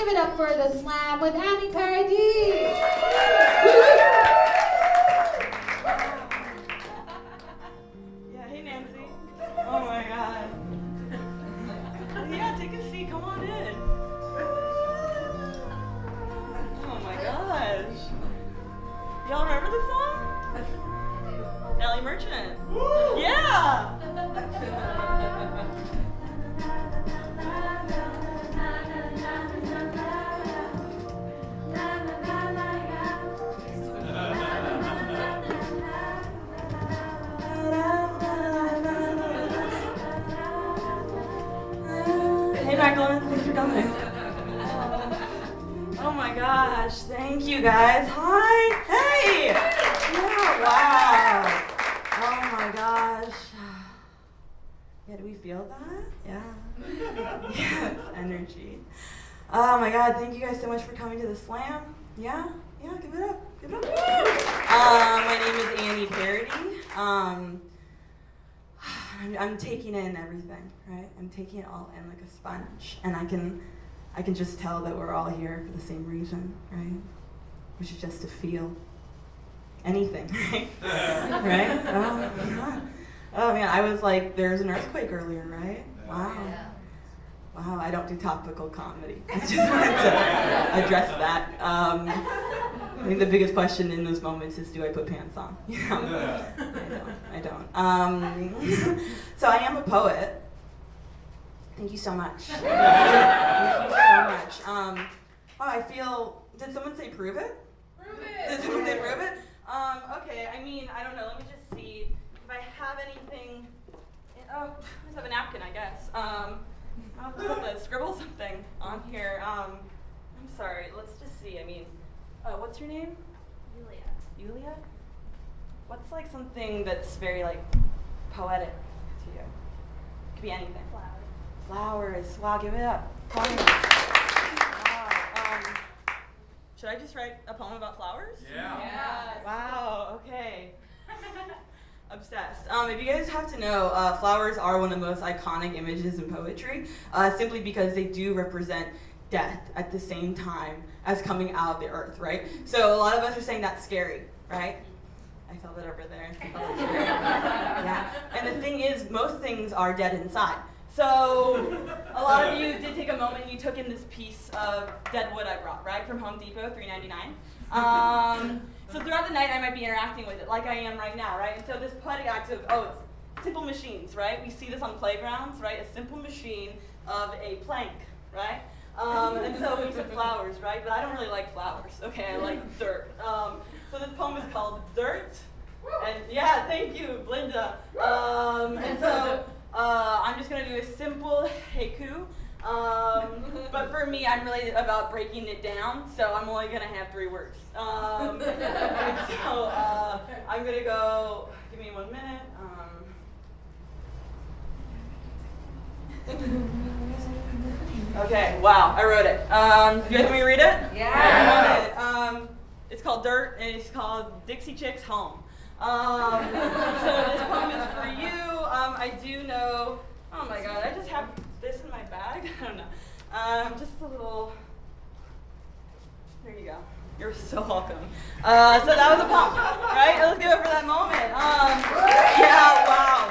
give it up for the slam with Annie Paradis. Yeah, hey Nancy. Oh my God. Yeah, take a seat. Come on in. Oh my gosh. Y'all remember this song? Nellie Merchant. Yeah. Hey Magdalene, thanks for coming. Oh my gosh, thank you guys. Hi. Hey. Yeah, wow. Oh my gosh. Yeah, do we feel that? Yeah. Yeah, it's energy. Oh my God, thank you guys so much for coming to the slam. Yeah, give it up. Give it up. My name is Annie Paradis. I'm taking in everything, right? I'm taking it all in like a sponge, and I can just tell that we're all here for the same reason, right? Which is just to feel anything, right? Right? Oh man, I was like, there was an earthquake earlier, right? Wow. Wow, I don't do topical comedy. I just wanted to address that. I think the biggest question in those moments is, do I put pants on? You know? I don't. So I am a poet. Thank you so much. Thank you so much. I feel, did someone say prove it? Prove it! Did someone say prove it? Okay, I mean, I don't know, let me just see if I have anything. Oh, let's have a napkin, I guess. I'll just have to scribble something on here. I'm sorry, let's just see, I mean, what's your name? Yulia? What's like something that's very like poetic to you? Could be anything. Flowers. Wow, give it up. Wow. Should I just write a poem about flowers? Yeah. Yes. Wow, okay. Obsessed. If you guys have to know, flowers are one of the most iconic images in poetry, simply because they do represent death at the same time as coming out of the earth, right? So a lot of us are saying that's scary, right? I felt it over there. Yeah. And the thing is, most things are dead inside. So a lot of you did take a moment and you took in this piece of dead wood I brought, right? From Home Depot, $3.99. So throughout the night I might be interacting with it like I am right now, right? And so this poetic act of, it's simple machines, right? We see this on playgrounds, right? A simple machine of a plank, right? And so we put flowers, right? But I don't really like flowers, okay? I like dirt. So this poem is called Dirt. And yeah, thank you, Linda. And so I'm just gonna do a simple haiku. But for me, I'm really about breaking it down, so I'm only gonna have 3 words. I'm gonna go, give me 1 minute. Okay, wow, I wrote it. You guys want me to read it? Yeah. I wrote it. It's called Dirt, and it's called Dixie Chicks Home. So this poem is for you. I do know, oh my God, I just have this in my bag. I don't know. Just a little, there you go. You're so welcome. So that was a poem, right? Let's give it for that moment. Yeah, wow.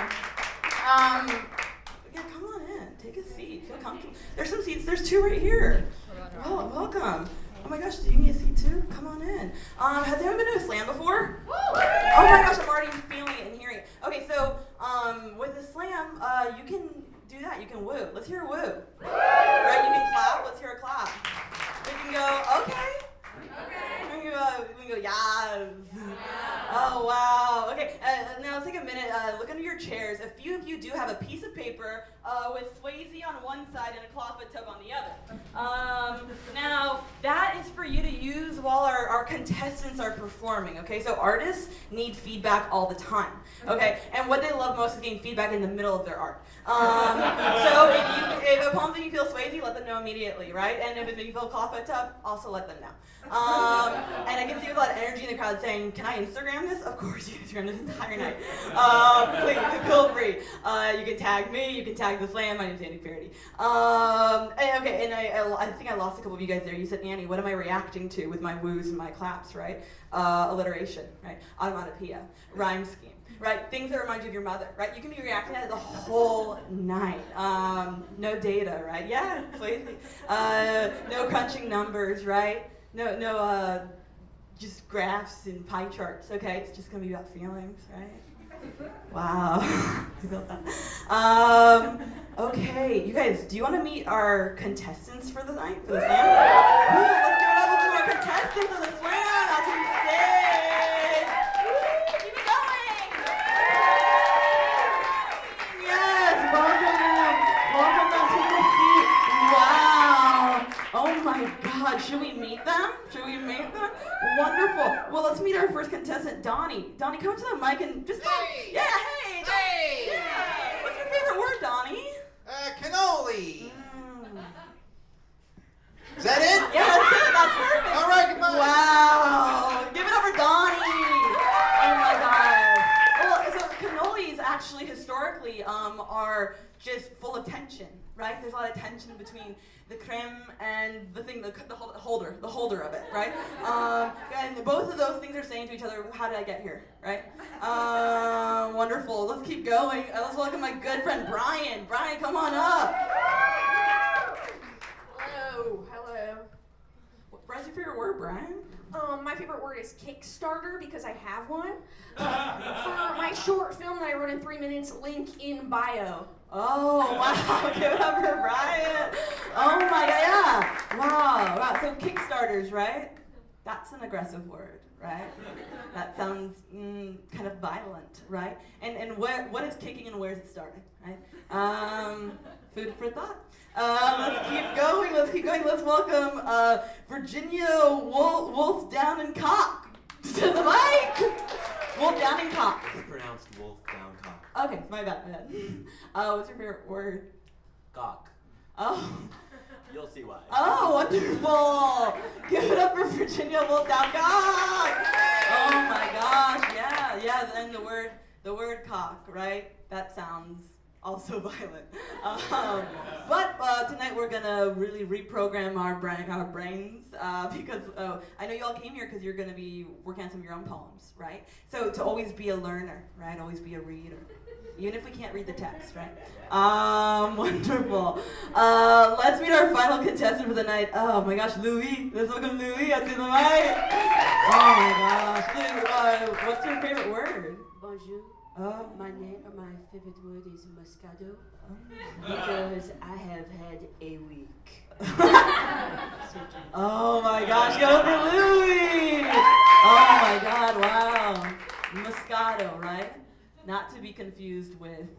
Yeah, come on in, take a seat, feel comfortable. There's some seats, there's 2 right here. Oh, welcome. Oh my gosh, do you need a seat too? Come on in. Has anyone been to a slam before? Oh my gosh, I'm already feeling it and hearing it. Okay, so with the slam, you can do that. You can woo. Let's hear a woo. Right? You can clap. Let's hear a clap. We can go, okay. We can go, yes. Oh, wow. Okay, now let's take a minute. Look under your chairs. A few of you do have a piece of paper with Swayze on one side and a clawfoot tub on the other. Now, that is for you to use while our our contestants are performing, okay? So artists need feedback all the time, okay? And what they love most is getting feedback in the middle of their art. So if a poem that you feel swazy, let them know immediately, right? And if you feel cough at tub, also let them know. And I can see a lot of energy in the crowd saying, can I Instagram this? Of course you can Instagram this entire night. Please, feel free. You can tag me, you can tag the slam, my name's Annie Parody. And I think I lost a couple of you guys there. You said, Annie, what am I reacting to with my woos and my claps, right? Alliteration, right? Onomatopoeia, rhyme scheme. Right, things that remind you of your mother, right? You can be reacting to it the whole night. No data, right? Yeah, please. No crunching numbers, right? No, just graphs and pie charts. Okay, it's just gonna be about feelings, right? Wow, I felt that. Okay, you guys, do you want to meet our contestants for the night, for the slam? Ooh, let's give it up for our contestants for the slam out to the stage. Woo, keep it going. Yes, welcome them to the seat. Wow. Oh my God, should we meet them? Wonderful. Well, let's meet our first contestant, Donnie. Donnie, come to the mic and just talk. Hey. Yeah, hey. Hey. Yeah. What's your favorite word, Donnie? Cannoli. Is that it? Yeah, that's it. That's perfect. All right, goodbye. Wow. Give it up for Donnie. Oh my God. Well, so cannolis actually historically are just full of tension, right? There's a lot of tension between the creme and the thing, the holder of it, right? And both of those things are saying to each other, how did I get here, right? Wonderful. Let's keep going. Let's welcome my good friend Brian. Brian, come on up. Hello. What's your favorite word, Brian? My favorite word is Kickstarter because I have one. For my short film that I wrote in 3 minutes, link in bio. Oh, wow. Give it up for Brian. Oh my God, yeah. Wow. So Kickstarters, right? That's an aggressive word, right? That sounds kind of violent, right? And what is kicking and where is it starting, right? Food for thought. Let's keep going. Let's welcome Virginia Wolf Down and Cock to the mic. Wolf Down and Cock. It's pronounced wolf down cock. Okay, my bad. What's your favorite word? Cock. Oh. You'll see why. Oh, wonderful. Give it up for Virginia Wolf Down Cock. Oh my gosh, yeah, and the word cock, right? That sounds also violent. But tonight we're gonna really reprogram our brains because I know you all came here because you're gonna be working on some of your own poems, right? So to always be a learner, right? Always be a reader, even if we can't read the text, right? Wonderful. Let's meet our final contestant for the night. Oh my gosh, Louis. Let's welcome Louis up to the mic. Oh my gosh, Louis, what's your favorite word? Bonjour. Oh. My favorite word is Moscato because I have had a week. Oh my gosh, go for Louis! Oh my God, wow. Moscato, right? Not to be confused with,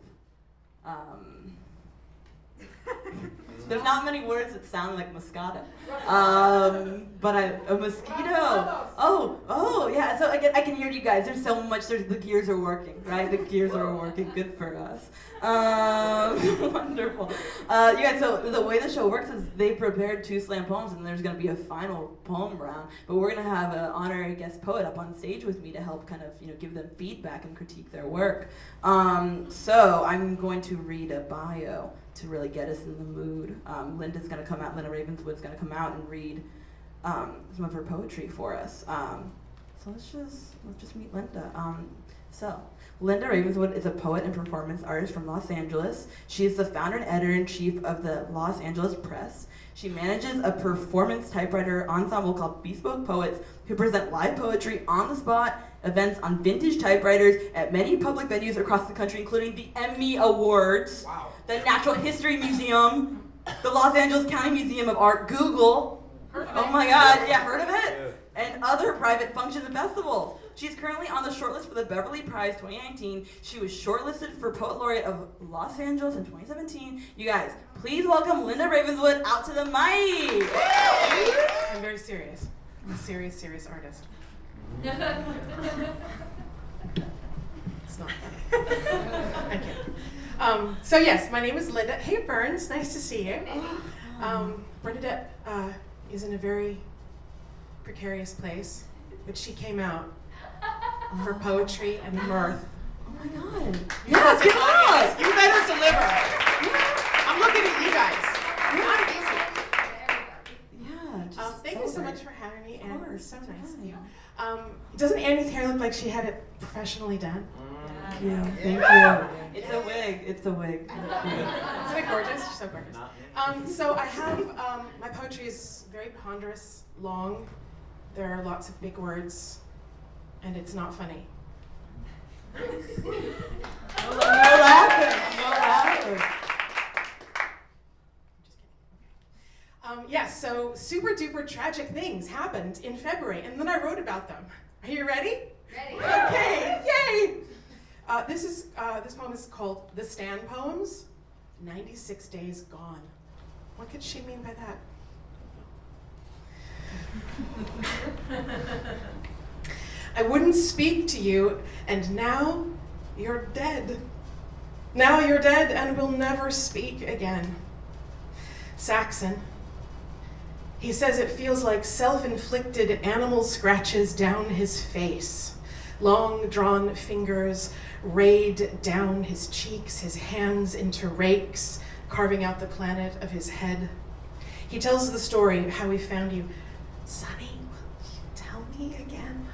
there's not many words that sound like Moscato. But a mosquito. Oh, yeah. So again, I can hear you guys. There's so much. The gears are working, right? The gears are working. Good for us. Wonderful. You guys. So the way the show works is they prepared 2 slam poems, and there's gonna be a final poem round. But we're gonna have an honorary guest poet up on stage with me to help kind of give them feedback and critique their work. So I'm going to read a bio to really get us in the mood. Linda Ravenswood's gonna come out and read some of her poetry for us. So let's just meet Linda. So Linda Ravenswood is a poet and performance artist from Los Angeles. She is the founder and editor-in-chief of the Los Angeles Press. She manages a performance typewriter ensemble called Bespoke Poets, who present live poetry on the spot, events on vintage typewriters at many public venues across the country, including the Emmy Awards, Wow. the Natural History Museum, the Los Angeles County Museum of Art, Google. Oh my God, yeah, heard of it? And other private functions and festivals. She's currently on the shortlist for the Beverly Prize 2019. She was shortlisted for Poet Laureate of Los Angeles in 2017. You guys, please welcome Linda Ravenswood out to the mic. I'm very serious. I'm a serious, serious artist. It's not funny. Thank you. So yes, my name is Linda. Hey, Burns, nice to see you. Bernadette is in a very precarious place, but she came out for poetry and mirth. Oh my God. Yes, come on. you better deliver. I'm looking at you guys. Yeah. Just Thank you so celebrate. much for having me, Of and course, so nice. anytime. Doesn't Annie's hair look like she had it professionally done? Yeah, thank you. It's a wig. It's a wig. Isn't it gorgeous? She's so gorgeous. So I have, my poetry is very ponderous, long. There are lots of big words, and it's not funny. No laughing. No laughing. Yes, so super duper tragic things happened in February, and then I wrote about them. Are you ready? Ready. Okay, yay! This poem is called The Stand Poems, 96 Days Gone. What could she mean by that? I wouldn't speak to you, and now you're dead. Now you're dead and will never speak again. Saxon. He says it feels like self-inflicted animal scratches down his face. Long drawn fingers raid down his cheeks, his hands into rakes, carving out the planet of his head. He tells the story of how he found you. Sonny, will you tell me again?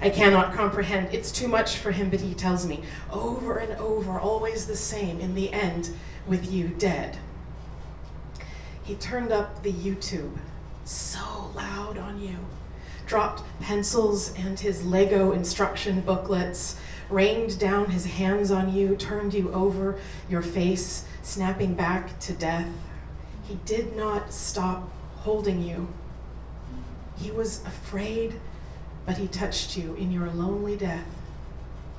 I cannot comprehend. It's too much for him, but he tells me over and over, always the same, in the end, with you dead. He turned up the YouTube so loud on you, dropped pencils and his Lego instruction booklets, rained down his hands on you, turned you over, your face snapping back to death. He did not stop holding you. He was afraid, but he touched you in your lonely death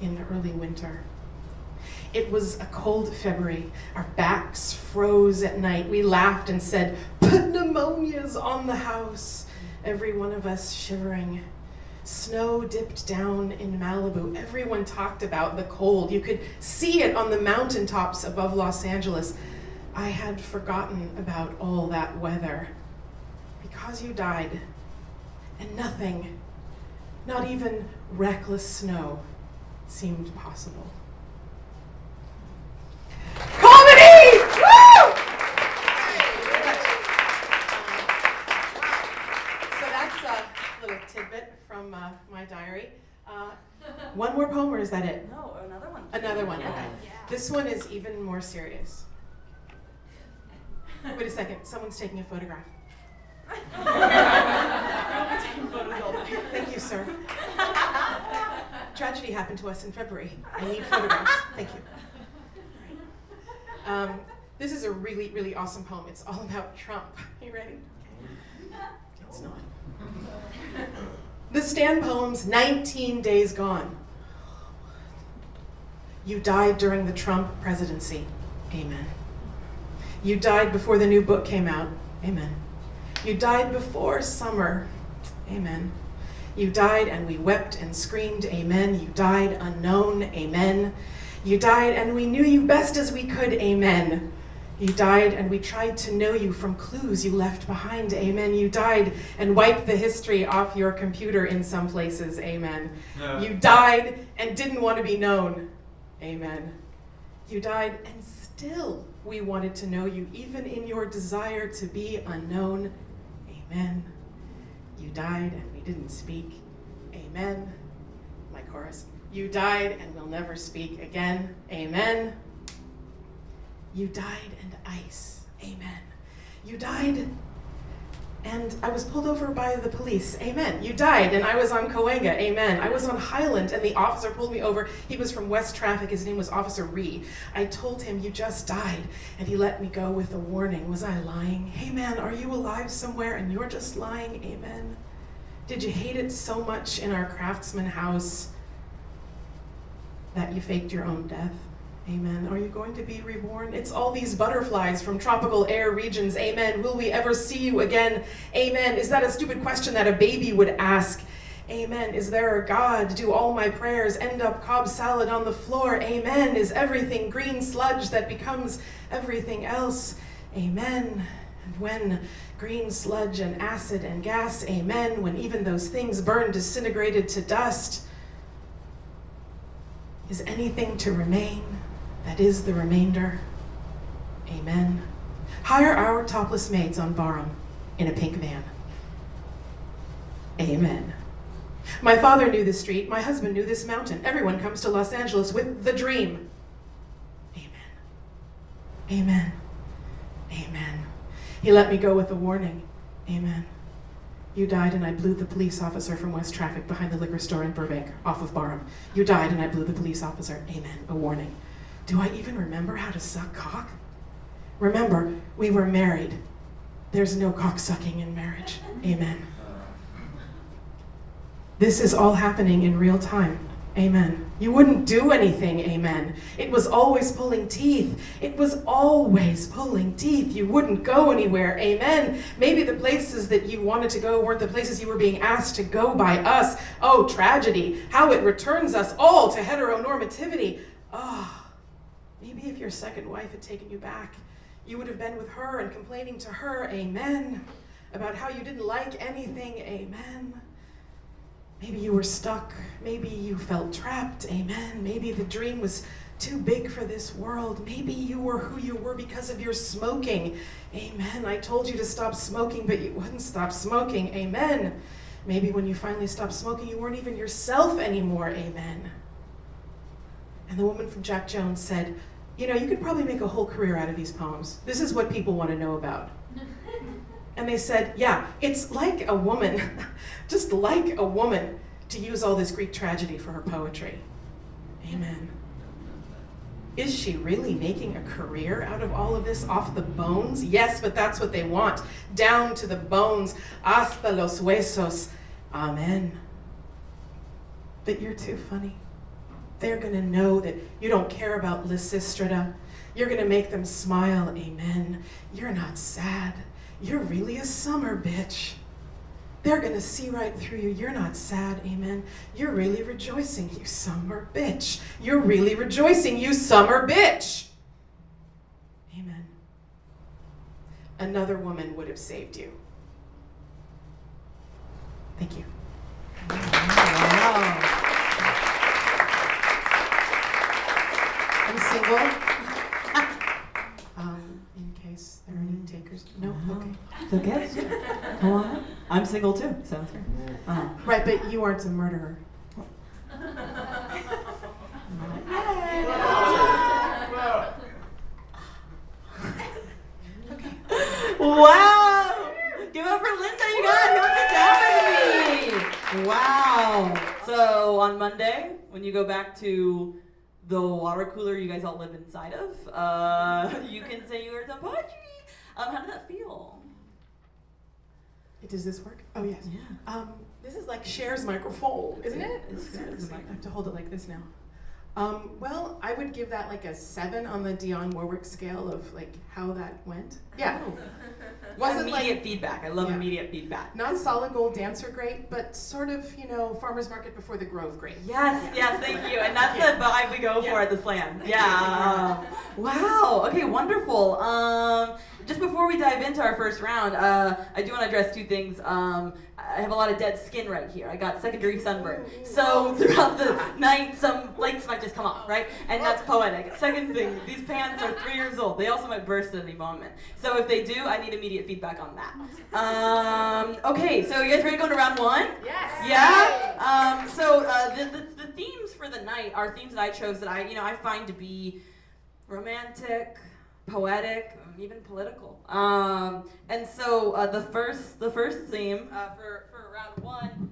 in early winter. It was a cold February. Our backs froze at night. We laughed and said, "Put pneumonias on the house." Every one of us shivering. Snow dipped down in Malibu. Everyone talked about the cold. You could see it on the mountaintops above Los Angeles. I had forgotten about all that weather. Because you died, and nothing, not even reckless snow, seemed possible. Comedy! Woo! So that's a little tidbit from my diary. One more poem, or is that it? No, another one. Another one, okay. This one is even more serious. Wait a second, someone's taking a photograph. Thank you, sir. Tragedy happened to us in February. I need photographs. Thank you. This is a really, really awesome poem. It's all about Trump. Are you ready? It's not. The Stand Poems, 19 Days Gone. You died during the Trump presidency. Amen. You died before the new book came out. Amen. You died before summer. Amen. You died and we wept and screamed. Amen. You died unknown. Amen. You died and we knew you best as we could. Amen. You died and we tried to know you from clues you left behind. Amen. You died and wiped the history off your computer in some places. Amen. You died and didn't want to be known. Amen. You died and still we wanted to know you, even in your desire to be unknown. Amen. You died and we didn't speak. Amen. My chorus. You died and will never speak again. Amen. You died and ice. Amen. You died and I was pulled over by the police. Amen. You died and I was on Cahuenga. Amen. I was on Highland and the officer pulled me over. He was from West Traffic. His name was Officer Ree. I told him, you just died, and he let me go with a warning. Was I lying? Hey man, are you alive somewhere and you're just lying? Amen. Did you hate it so much in our Craftsman house that you faked your own death? Amen. Are you going to be reborn? It's all these butterflies from tropical air regions. Amen. Will we ever see you again? Amen. Is that a stupid question that a baby would ask? Amen. Is there a God? Do all my prayers end up Cobb salad on the floor? Amen. Is everything green sludge that becomes everything else? Amen. And when green sludge and acid and gas, amen, when even those things burn disintegrated to dust, is anything to remain that is the remainder? Amen. Hire our topless maids on Barham in a pink van. Amen. My father knew this street. My husband knew this mountain. Everyone comes to Los Angeles with the dream. Amen. Amen. Amen. He let me go with a warning. Amen. You died and I blew the police officer from West Traffic behind the liquor store in Burbank, off of Barham. You died and I blew the police officer. Amen. A warning. Do I even remember how to suck cock? Remember, we were married. There's no cock sucking in marriage. Amen. This is all happening in real time. Amen. You wouldn't do anything, amen. It was always pulling teeth. It was always pulling teeth. You wouldn't go anywhere, amen. Maybe the places that you wanted to go weren't the places you were being asked to go by us. Oh, tragedy, how it returns us all to heteronormativity. Oh, maybe if your second wife had taken you back, you would have been with her and complaining to her, amen, about how you didn't like anything, amen. Maybe you were stuck. Maybe you felt trapped. Amen. Maybe the dream was too big for this world. Maybe you were who you were because of your smoking. Amen. I told you to stop smoking, but you wouldn't stop smoking. Amen. Maybe when you finally stopped smoking, you weren't even yourself anymore. Amen. And the woman from Jack Jones said, you know, you could probably make a whole career out of these poems. This is what people want to know about. And they said, yeah, it's like a woman, just like a woman, to use all this Greek tragedy for her poetry. Amen. Is she really making a career out of all of this off the bones? Yes, but that's what they want. Down to the bones. Hasta los huesos. Amen. But you're too funny. They're going to know that you don't care about Lysistrata. You're going to make them smile. Amen. You're not sad. You're really a summer bitch. They're gonna see right through you. You're not sad, amen. You're really rejoicing, you summer bitch. You're really rejoicing, you summer bitch. Amen. Another woman would have saved you. Thank you. Wow. I'm single. In case there are any takers. No, okay. It's okay. Come on. I'm single too. Sounds good. Right, but you aren't a murderer. Wow! Give up for Linda, you guys. Come sit down with me. Wow. So on Monday, when you go back to the water cooler you guys all live inside of, you can say you heard some poetry. How did that feel? Does this work? Oh, yes. Yeah. This is like Cher's microphone, isn't it? It's good. I have to hold it like this now. Well, I would give that like a 7 on the Dionne Warwick scale of like how that went. Yeah. Wasn't Immediate like feedback. I love Yeah. immediate feedback. non-solid gold dancer great, but sort of, you know, farmer's market before the Grove great. Yes, thank you. And that's the vibe we go for at the slam. Yeah. Wow. Okay, wonderful. Just before we dive into our first round, I do want to address 2 things. I have a lot of dead skin right here. I got secondary sunburn. So throughout the night, some flakes might just come off, right? And that's poetic. Second thing, these pants are 3 years old. They also might burst at any moment. So if they do, I need immediate feedback on that. Okay, so you guys ready to go to round 1? Yes. Yeah? So the themes for the night are themes that I chose that I find to be romantic, poetic, even political. And so the first theme for round 1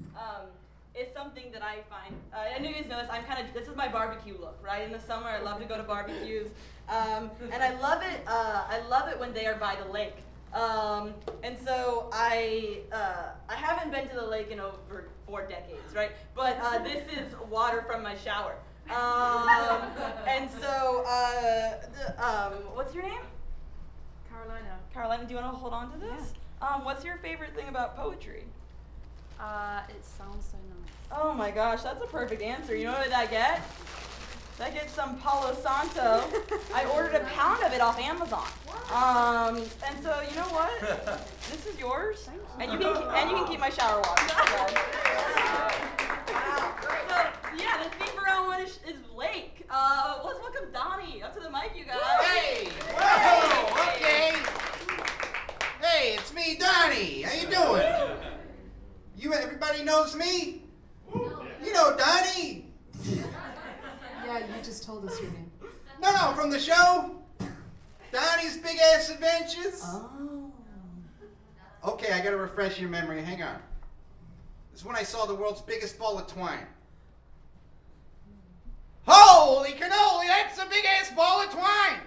is something that I find. I know you guys know this. This is my barbecue look, right? In the summer, I love to go to barbecues, and I love it. I love it when they are by the lake. And so I haven't been to the lake in over 4 decades, right? But this is water from my shower. And so, what's your name? Carolina. Carolina, do you want to hold on to this? What's your favorite thing about poetry? It sounds so nice. Oh my gosh, that's a perfect answer. You know what that gets? That gets some Palo Santo. I ordered a pound of it off Amazon. And so you know what? This is yours, and you can keep my shower water. So yeah, the theme for round one is lake. Let's welcome Donnie up to the mic, you guys. Hey! Whoa! Okay. Hey, it's me, Donnie. How you doing? Everybody knows me? You know Donnie. Yeah, you just told us your name. No, from the show. Donnie's Big Ass Adventures. Oh. Okay, I gotta refresh your memory. Hang on. This is when I saw the world's biggest ball of twine. Holy cannoli, that's a big ass ball of twine!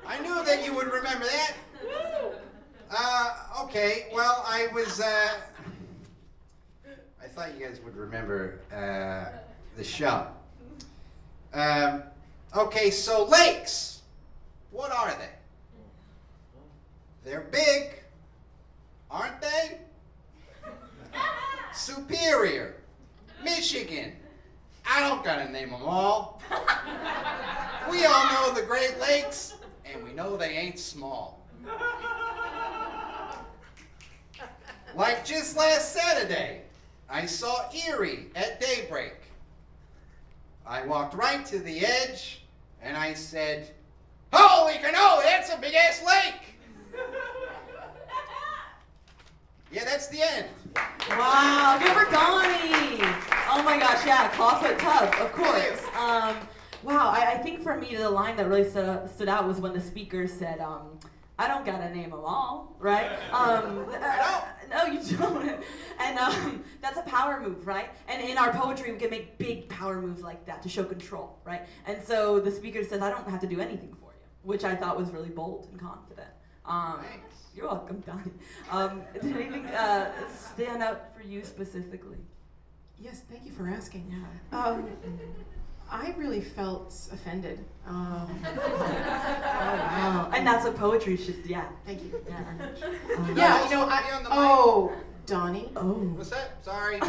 I knew that you would remember that. Okay, well, I thought you guys would remember the show. Okay, so lakes. What are they? They're big, aren't they? Superior, Michigan. I don't gotta name them all. We all know the Great Lakes, and we know they ain't small. Like just last Saturday, I saw Erie at daybreak. I walked right to the edge, and I said, holy cannoli, that's a big ass lake! Yeah, that's the end. Wow, good for Donnie. Oh my gosh, yeah, clawfoot tub, of course. Wow, I think for me the line that really stood out was when the speaker said, I don't gotta name them all, right? No, you don't. And that's a power move, right? And in our poetry, we can make big power moves like that to show control, right? And so the speaker says, I don't have to do anything for you, which I thought was really bold and confident. Thanks. You're welcome, Donnie. Did anything stand out for you specifically? Yes, thank you for asking. Yeah. I really felt offended. Oh, wow. And that's what poetry should, yeah. Thank you. Yeah. Yeah, you know, Be on the mic. Donnie. Oh. What's that? Sorry.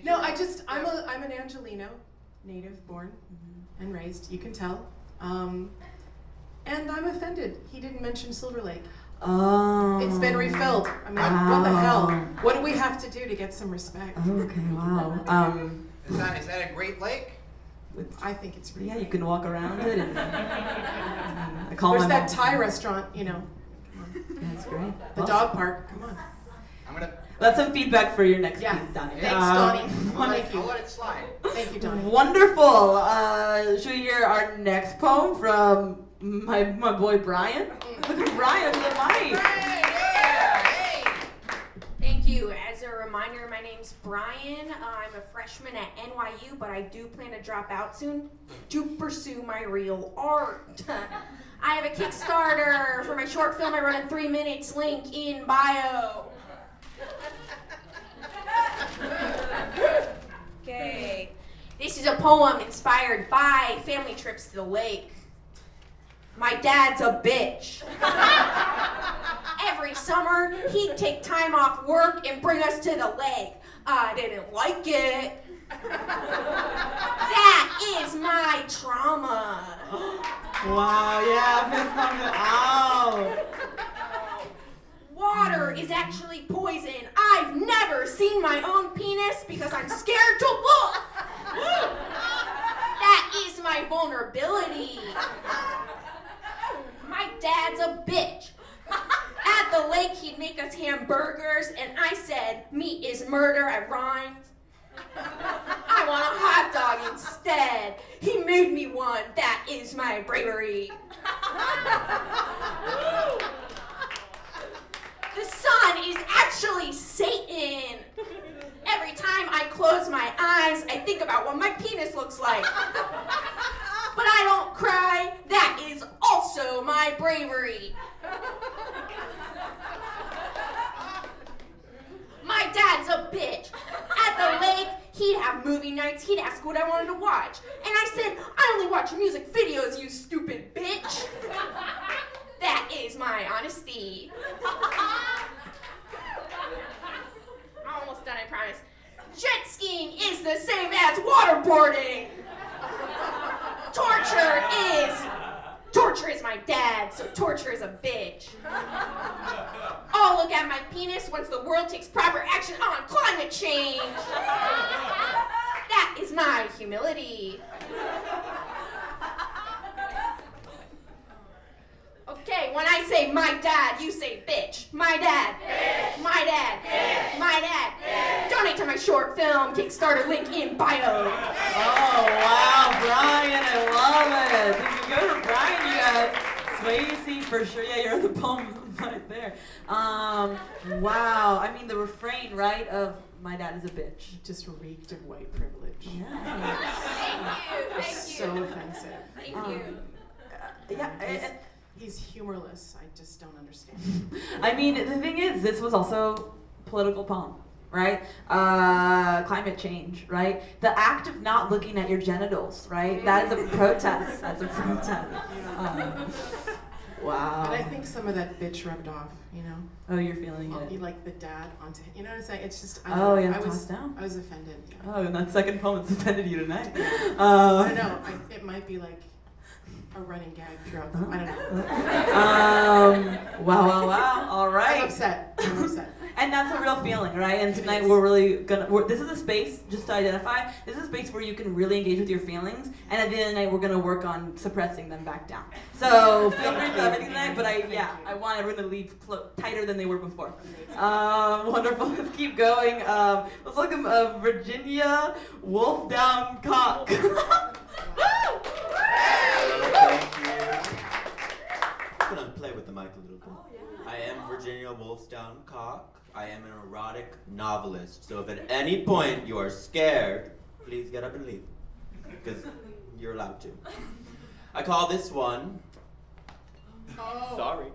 No, I'm an Angelino, native, born and raised. You can tell. And I'm offended. He didn't mention Silver Lake. Oh. It's been refilled. I mean, what the hell? What do we have to do to get some respect? Okay, wow. Is that a Great Lake? I think it's really. Yeah, you can walk around it and I call There's my that mom. Thai restaurant, you know, That's great. the dog park. Come on. I'm gonna. That's some feedback for your next Yeah. piece, Donnie. Thanks, Donnie. I'll Thank you. let it slide. Thank you, Donnie. Wonderful. Should we hear our next poem from my boy Brian? Look at Brian with the mic. Hey, yeah, hey. Thank you. As a reminder, my name's Brian. I'm a freshman at NYU, but I do plan to drop out soon to pursue my real art. I have a Kickstarter for my short film I wrote in 3 minutes, link in bio. Okay. This is a poem inspired by family trips to the lake. My dad's a bitch. Every summer, he'd take time off work and bring us to the lake. I didn't like it. That is my trauma. Wow, yeah, fist bump it out. Water is actually poison. I've never seen my own penis because I'm scared to look. That is my vulnerability. My dad's a bitch. At the lake, he'd make us hamburgers, and I said, meat is murder. I rhymed. I want a hot dog instead. He made me one. That is my bravery. The sun is actually Satan. Every time I close my eyes, I think about what my penis looks like. But I don't cry. That is also my bravery. My dad's a bitch. At the lake, he'd have movie nights, he'd ask what I wanted to watch. And I said, I only watch music videos, you stupid bitch. That is my honesty. Almost done, I promise. Jet skiing is the same as waterboarding. Torture is my dad, so torture is a bitch. Oh, look at my penis once the world takes proper action on climate change. That is my humility. Okay, when I say my dad, you say bitch. My dad. Bitch. My dad. Bitch. My dad. Bitch. Donate to my short film, Kickstarter link in bio. Oh, wow, Brian, I love it. If you go to Brian, you got Swayze for sure. Yeah, you're in the poem right there. Wow, I mean, the refrain, right, of my dad is a bitch. It just reeked of white privilege. Thank you. So offensive. Thank you. Yeah, He's humorless. I just don't understand. I mean, the thing is, this was also political poem, right? Climate change, right? The act of not looking at your genitals, right? That is a protest. That's a protest. Wow. But I think some of that bitch rubbed off, you know? Oh, you're feeling it. You like the dad onto him. You know what I'm saying? It's just, Oh, yeah, I was tossed down. I was offended. Yeah. Oh, and that second poem has offended you tonight. I don't know. It might be like a running gag throughout the, I don't know. Wow. All right. I'm upset. And that's a real feeling, right? And tonight we're really this is a space, just to identify, this is a space where you can really engage with your feelings, and at the end of the night, we're gonna work on suppressing them back down. So feel free to everything tonight, but I want everyone to leave tighter than they were before. Wonderful, let's keep going. Let's welcome Virginia Wolf Down Cock. Thank you. I'm gonna play with the mic a little bit. I am Virginia Wolfstown Cock. I am an erotic novelist. So if at any point you are scared, please get up and leave. Because you're allowed to. I call this one. Sorry.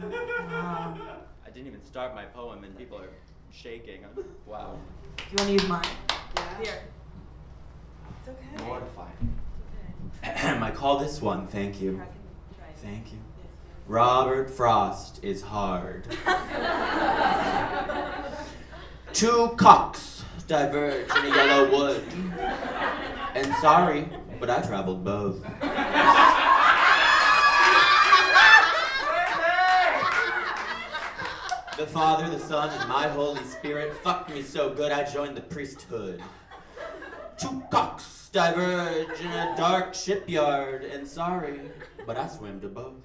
Wow. I didn't even start my poem and people are shaking. Wow. Do you want to use mine? Yeah. Here. It's okay. Mortified. I call this one, thank you. Thank you. Robert Frost is hard. Two cocks diverge in a yellow wood. And sorry, but I traveled both. The Father, the Son, and my Holy Spirit fucked me so good I joined the priesthood. Two cocks diverge in a dark shipyard, and sorry, but I swam to both.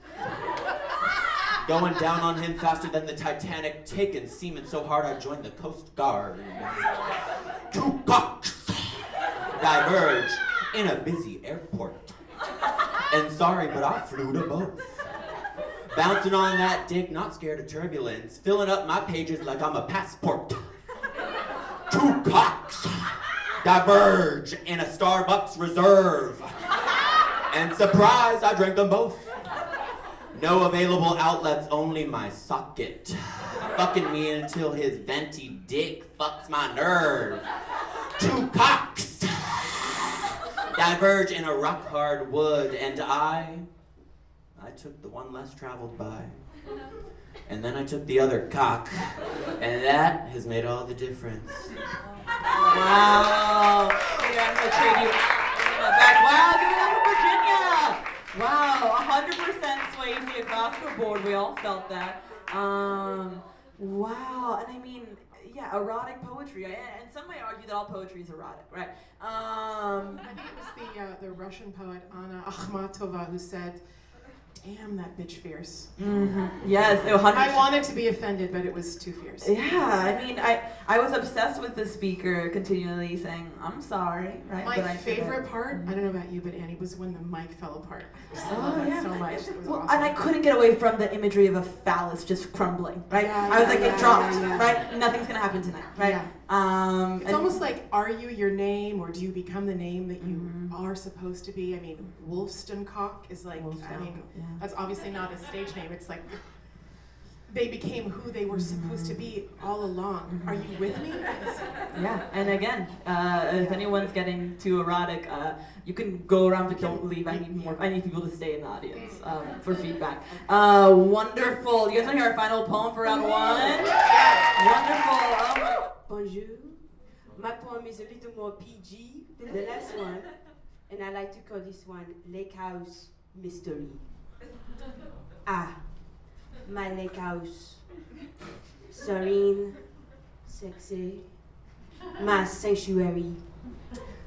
Going down on him faster than the Titanic, taking seamen so hard I joined the Coast Guard. Two cocks diverge in a busy airport, and sorry, but I flew to both. Bouncing on that dick, not scared of turbulence, filling up my pages like I'm a passport. Two cocks diverge in a Starbucks reserve. And surprise, I drank them both. No available outlets, only my socket. Fucking me until his venti dick fucks my nerve. Two cocks diverge in a rock hard wood, and I took the one less traveled by. And then I took the other cock, and that has made all the difference. Wow. Yeah, I'm gonna trade you back. Wow, give it up for Virginia. Wow, 100% Swayze across the board. We all felt that. Wow, and I mean, yeah, erotic poetry. And some might argue that all poetry is erotic, right? I think it was the Russian poet Anna Akhmatova who said, "Damn, that bitch fierce." Mm-hmm. Yes, 100%. I wanted to be offended, but it was too fierce. Yeah, I mean, I was obsessed with the speaker continually saying, "I'm sorry," right? My but I favorite part, I don't know about you, but Annie, was when the mic fell apart. I just love Oh, it yeah. so much. It was Well, awesome. and I couldn't get away from the imagery of a phallus just crumbling, right? Yeah, I was like, yeah, it dropped, yeah. right? Nothing's gonna happen tonight, right? Yeah. It's and- almost like, are you your name, or do you become the name that you Mhm. are supposed to be? I mean, Wolfstown Cock is like, I mean, Yeah. that's obviously not a stage name. It's like they became who they were supposed to be all along. Are you with me? Yeah, and again, if anyone's getting too erotic, you can go around, but don't leave. I need people to stay in the audience for feedback. Wonderful. You guys want to hear our final poem for round one? Wonderful. Bonjour. My poem is a little more PG than the last one, and I like to call this one Lake House Mystery. Ah, my lake house. Serene, sexy, my sanctuary.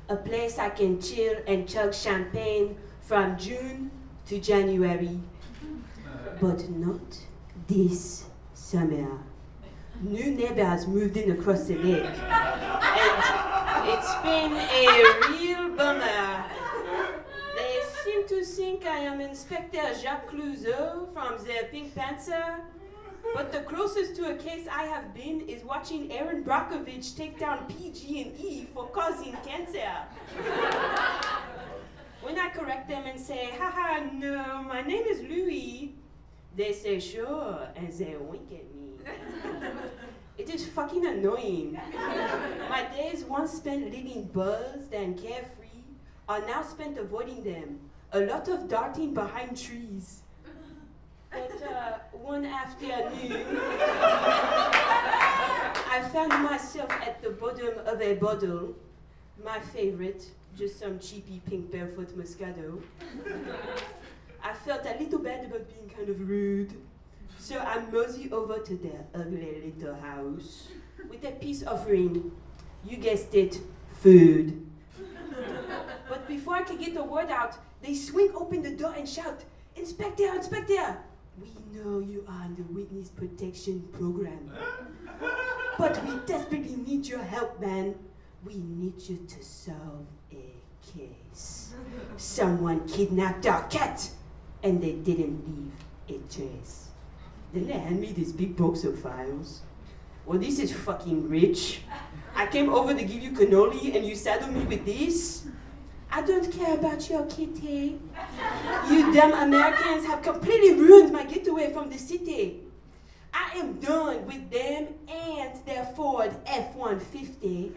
A place I can chill and chug champagne from June to January. But not this summer. New neighbors moved in across the lake. And it's been a real bummer. They seem to think I am Inspector Jacques Clouseau from the Pink Panther. But the closest to a case I have been is watching Aaron Brockovich take down PG&E for causing cancer. When I correct them and say, haha, no, my name is Louis, they say, sure, and they wink at me. It is fucking annoying. My days once spent living buzzed and carefree are now spent avoiding them. A lot of darting behind trees. But one afternoon, I found myself at the bottom of a bottle. My favorite, just some cheapy pink barefoot Moscato. I felt a little bad about being kind of rude. So I mosey over to their ugly little house with a peace offering. You guessed it, food. But before I could get the word out, they swing open the door and shout, Inspector, Inspector! We know you are in the Witness Protection Program. But we desperately need your help, man. We need you to solve a case. Someone kidnapped our cat, and they didn't leave a trace. Then they hand me this big box of files. Well, this is fucking rich. I came over to give you cannoli, and you saddle me with this? I don't care about your kitty. You damn Americans have completely ruined my getaway from the city. I am done with them and their Ford F-150.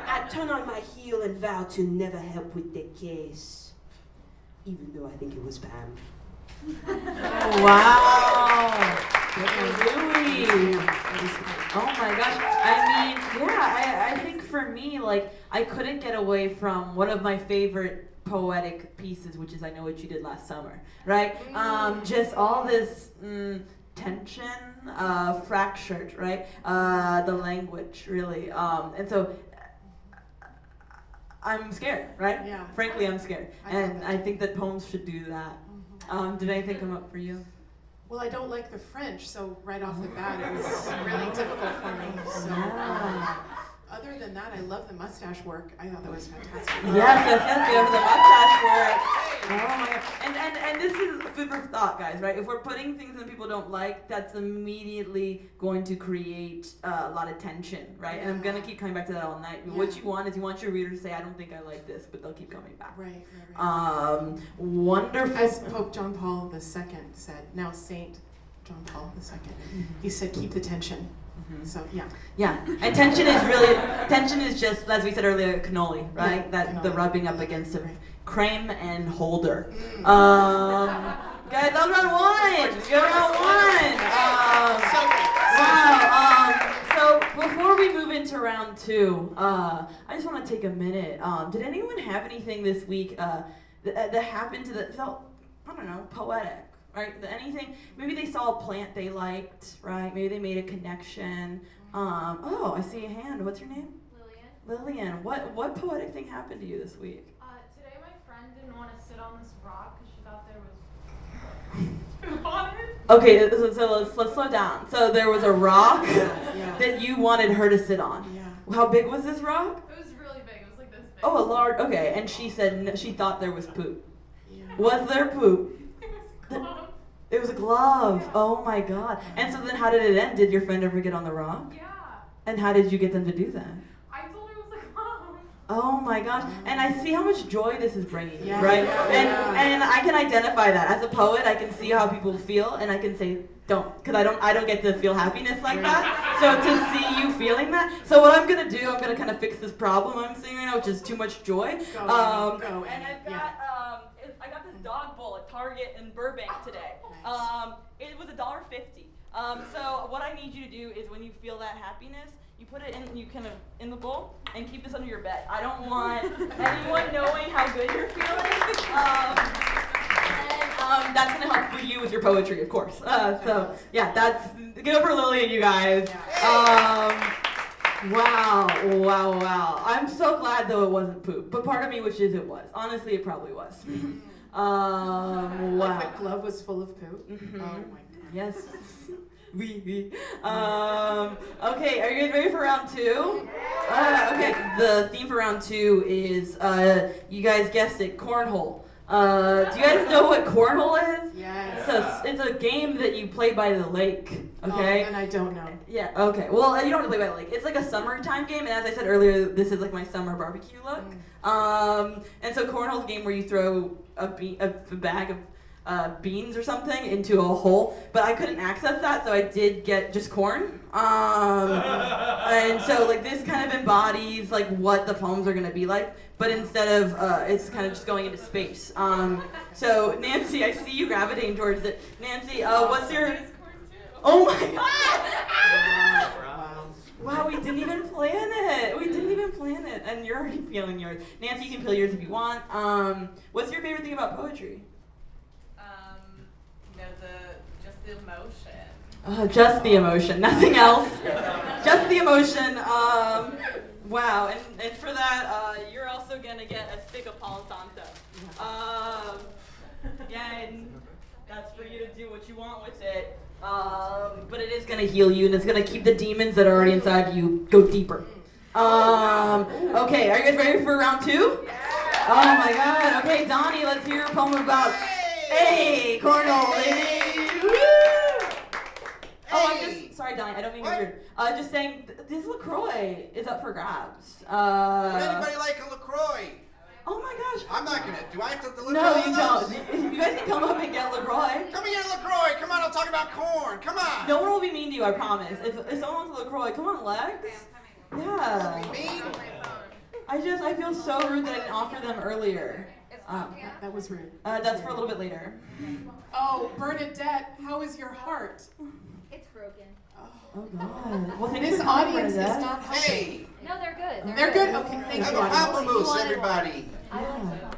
I turn on my heel and vow to never help with the case. Even though I think it was Pam. Wow. Louis. Oh my gosh. I mean, yeah, I think for me, like, I couldn't get away from one of my favorite poetic pieces, which is I Know What You Did Last Summer, right? Just all this tension, fractured, right? The language, really. And so I'm scared, right? Yeah. Frankly, I'm scared. And I think that poems should do that. Did anything come up for you? Well, I don't like the French, so right off the bat it was really difficult for me. So, other than that, I love the mustache work. I thought that was fantastic. Yes, we have the mustache work. Oh my god. And this is food for thought, guys, right? If we're putting things that people don't like, that's immediately going to create a lot of tension, right? And I'm gonna keep coming back to that all night. Yeah. What you want is you want your reader to say, I don't think I like this, but they'll keep coming back. Right. Wonderful. As Pope John Paul II said, now Saint John Paul II, he said, keep the tension. So, yeah. Yeah, and tension is just, as we said earlier, cannoli, right? Yeah, The cannoli. rubbing up against a Right. creme and holder. Guys, that was round one. Good round one. Wow. So before we move into round two, I just want to take a minute. Did anyone have anything this week that happened that felt, I don't know, poetic? Right? Anything? Maybe they saw a plant they liked, right? Maybe they made a connection. I see a hand. What's your name? Lillian. What poetic thing happened to you this week? Today my friend didn't want to sit on this rock because she thought there was water. Okay, so let's slow down. So there was a rock Yeah. that you wanted her to sit on. Yeah. How big was this rock? It was really big. It was like this big. Oh, a large. Okay, and she said she thought there was poop. Yeah. Was there poop? It was close. It was a glove. Oh my god. And so then how did it end? Did your friend ever get on the rock? Yeah. And how did you get them to do that? I told her it was a glove. Oh my gosh. And I see how much joy this is bringing, Yeah, right? yeah, And I can identify that. As a poet, I can see how people feel and I can say, don't, because I don't get to feel happiness like that. So to see you feeling that. So what I'm gonna do, I'm gonna kind of fix this problem I'm seeing right now, which is too much joy. Go, And Amy. I've got I got this dog bowl at Target in Burbank today. It was $1.50. So what I need you to do is when you feel that happiness, you put it in, you kind of in the bowl and keep this under your bed. I don't want anyone knowing how good you're feeling. And that's gonna help for you with your poetry, of course. So yeah, that's get over Lillian, you guys. Wow. I'm so glad though it wasn't poop, but part of me wishes it was. Honestly, it probably was. Wow. The glove was full of poop. Mhm. Oh my god. Yes. Oui. Okay, are you guys ready for round 2? Okay, the theme for round 2 is, you guys guessed it, cornhole. Do you guys know what cornhole is? Yes. It's a game that you play by the lake, okay? Oh, and I don't know. Yeah, okay. Well, you don't have to play by the lake. It's like a summertime game, and as I said earlier, this is like my summer barbecue look. And so cornhole's a game where you throw a bag of beans or something into a hole, but I couldn't access that, so I did get just corn. And so like this kind of embodies like what the poems are gonna be like, but instead of it's kind of just going into space. So Nancy, I see you gravitating towards it. Nancy, what's your? Oh my God! Wow, we didn't even plan it. And you're already feeling yours. Nancy, you can feel yours if you want. What's your favorite thing about poetry? Just the emotion. Just the emotion, nothing else. Just the emotion. Wow, and for that, you're also gonna get a stick of Palo Santo. Yeah, and that's for you to do what you want with it. But it is gonna heal you, and it's gonna keep the demons that are already inside you go deeper. Okay, are you guys ready for round 2? Yeah. Oh my God. Okay, Donnie, let's hear a poem about. Hey, cornhole, lady. Woo! Oh, I'm just sorry, Donnie. I don't mean to be weird. Just saying, this LaCroix is up for grabs. Would anybody like a LaCroix? Oh my gosh. I'm not gonna. Do I have to deliver No, all you those? don't. You guys can come up and get LaCroix. Come and get a LaCroix. Come on, I'll talk about corn. Come on. No one will be mean to you, I promise. If someone wants a LaCroix, come on, Lex. Yeah. Be mean. I feel so rude that I didn't offer them earlier. That was rude. That's for a little bit later. Oh, Bernadette, how is your heart? It's broken. Oh God. Well, thank you This for coming, audience is Bernadette. not helping. Hey, No, they're good. They're good? Okay, thank have you. a audience. pamplemousse, everybody. Yeah.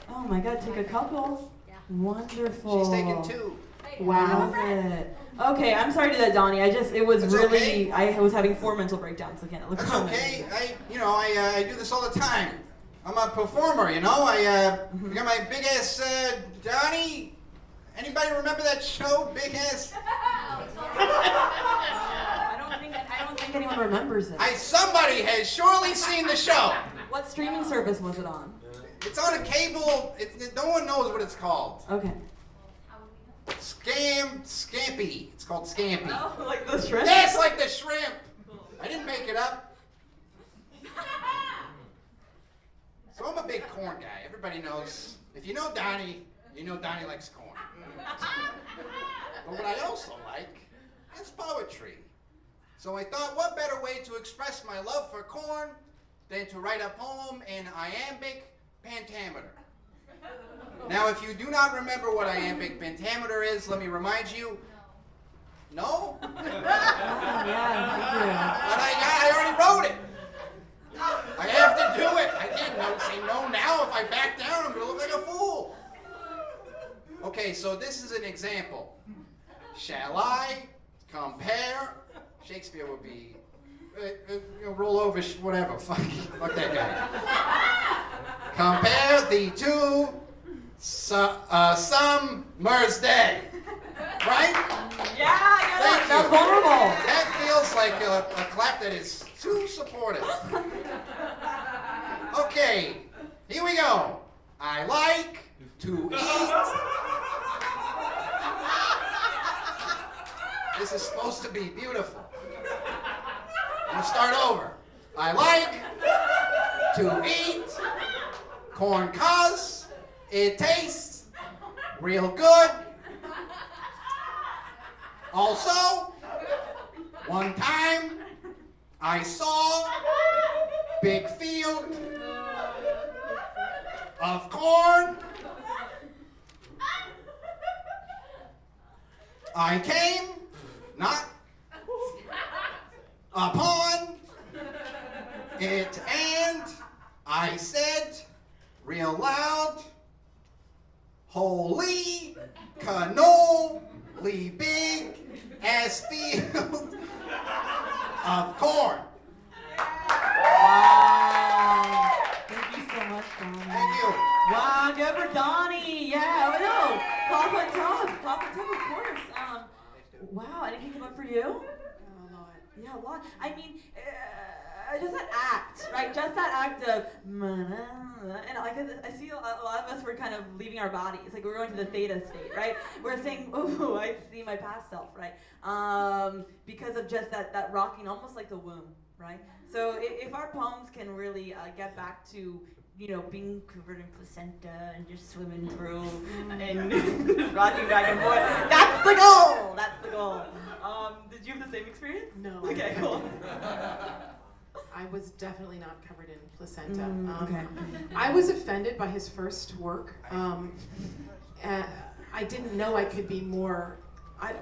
Oh my God, take a couple. Wonderful. She's taking 2. Wow. Love it. Okay, I'm sorry to that, Donnie. It was That's really, okay. I was having 4 mental breakdowns looking at That's LaCroix. okay. I do this all the time. I'm a performer, you know. I got my big ass Donnie. Anybody remember that show, Big Ass? I don't think anyone remembers it. Somebody has surely seen the show. What streaming service was it on? It's on a cable. No one knows what it's called. Okay. Scampy. It's called Scampy. Oh, like the shrimp? Yes, like the shrimp. I didn't make it up. So I'm a big corn guy. Everybody knows. If you know Donnie, you know Donnie likes corn. But what I also like is poetry. So I thought, what better way to express my love for corn than to write a poem in iambic pentameter. Now, if you do not remember what iambic pentameter is, let me remind you. No? Yeah, But I already wrote it. I have to do it. I can't say no now. If I back down, I'm going to look like a fool. Okay, so this is an example. Shall I compare? Shakespeare would be, roll over, whatever. Fuck that guy. Compare the two summer's day. Right? Yeah, Thank that's you. vulnerable. That feels like a clap that is too supportive. Okay, here we go. I like to eat. This is supposed to be beautiful. I'm gonna start over. I like to eat corn 'cause it tastes real good. Also, one time I saw big field of corn. I came not upon it, and I said real loud, holy cannoli big as field of corn. Wow. Thank you so much, Donnie. Thank you. Wow, good for Donnie. Yeah, I know. Clap on top, of course. Wow, anything come up for you? A lot. Yeah, a lot. I mean, just that act, right? Just that act of, and like I see a lot of us were kind of leaving our bodies, like we're going to the theta state, right? We're saying, oh, I see my past self, right? Because of just that rocking, almost like the womb, right? So if our poems can really get back to, you know, being covered in placenta and just swimming through and rocking back and forth, that's the goal. That's the goal. Did you have the same experience? No. Okay, cool. I was definitely not covered in placenta. Okay. I was offended by his first work. I didn't know I could be more.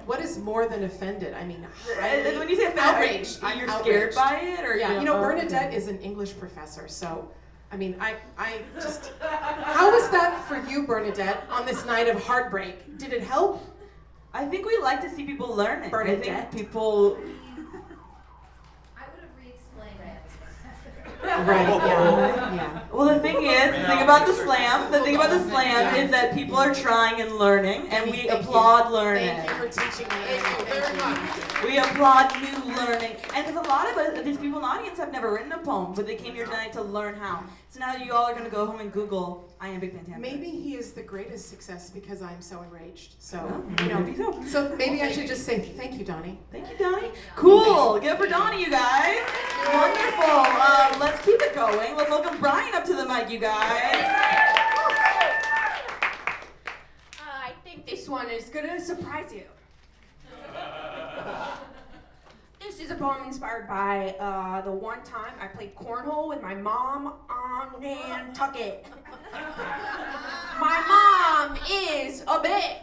What is more than offended? I mean, When you say offended, outraged. you're I'm scared outraged. by it, or Yeah, you know, oh, Bernadette is an English professor, so I mean, I just. How was that for you, Bernadette, on this night of heartbreak? Did it help? I think we like to see people learning. Bernadette? I think people. I would have re-explained it. Right. Yeah. Yeah. Well, the thing about the slam is that people are trying and learning, and we applaud learning. Thank you for teaching me. Thank you very much. We applaud new learning. And because a lot of us, these people in the audience have never written a poem, but they came here tonight to learn how. So now you all are going to go home and Google Iambic Pentameter. Maybe he is the greatest success because I'm so enraged. So, Oh, you know, maybe so. so maybe I should just say thank you, Donnie. Thank you, Donnie. Cool. Give it for Donnie, you guys. Wonderful. Let's keep it going. Let's welcome Brian up to the mic, you guys. I think this one is gonna surprise you. This is a poem inspired by the one time I played cornhole with my mom on Nantucket. My mom is a bitch.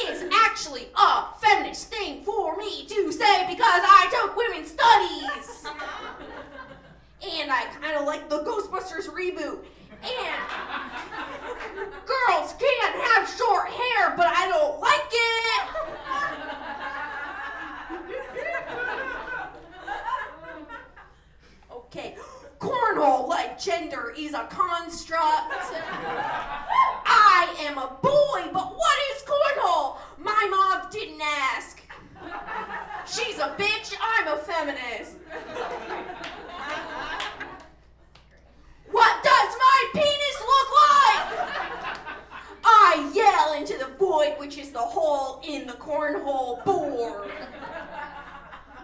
Is actually a feminist thing for me to say because I took women's studies. And I kind of like the Ghostbusters reboot. And girls can have short hair, but I don't like it. Okay, cornhole like gender is a construct. I am a boy, but what is cornhole? My mom didn't ask. She's a bitch, I'm a feminist. What does my penis look like? I yell into the void, which is the hole in the cornhole board.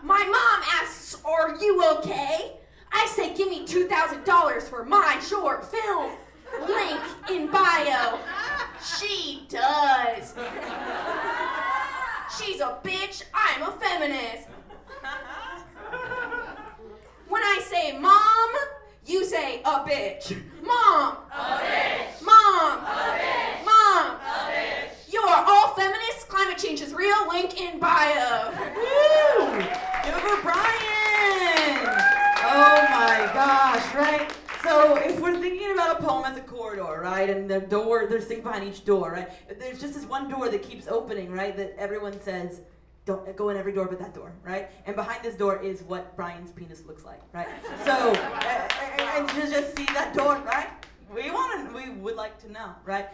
My mom asks, are you okay? I say, give me $2,000 for my short film. Link in bio. She does. She's a bitch, I'm a feminist. When I say mom, you say a bitch. Mom. A bitch. Mom. A bitch. Mom. A bitch. You are all feminists. Climate change is real. Link in bio. Woo! Give it for Brian! Oh my gosh, right? So if we're thinking about a poem as a corridor, right, and the door, there's things behind each door, right? There's just this one door that keeps opening, right, that everyone says, don't go in every door but that door, right? And behind this door is what Brian's penis looks like, right? So, and you just see that door, right? We would like to know, right?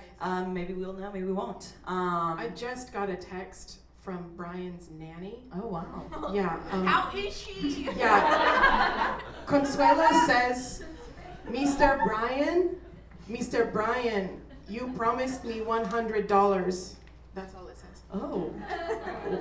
Maybe we'll know, maybe we won't. I just got a text from Brian's nanny. Oh, wow. Yeah. How is she? Yeah. Consuela says, Mr. Brian, you promised me $100. That's all it says. Oh,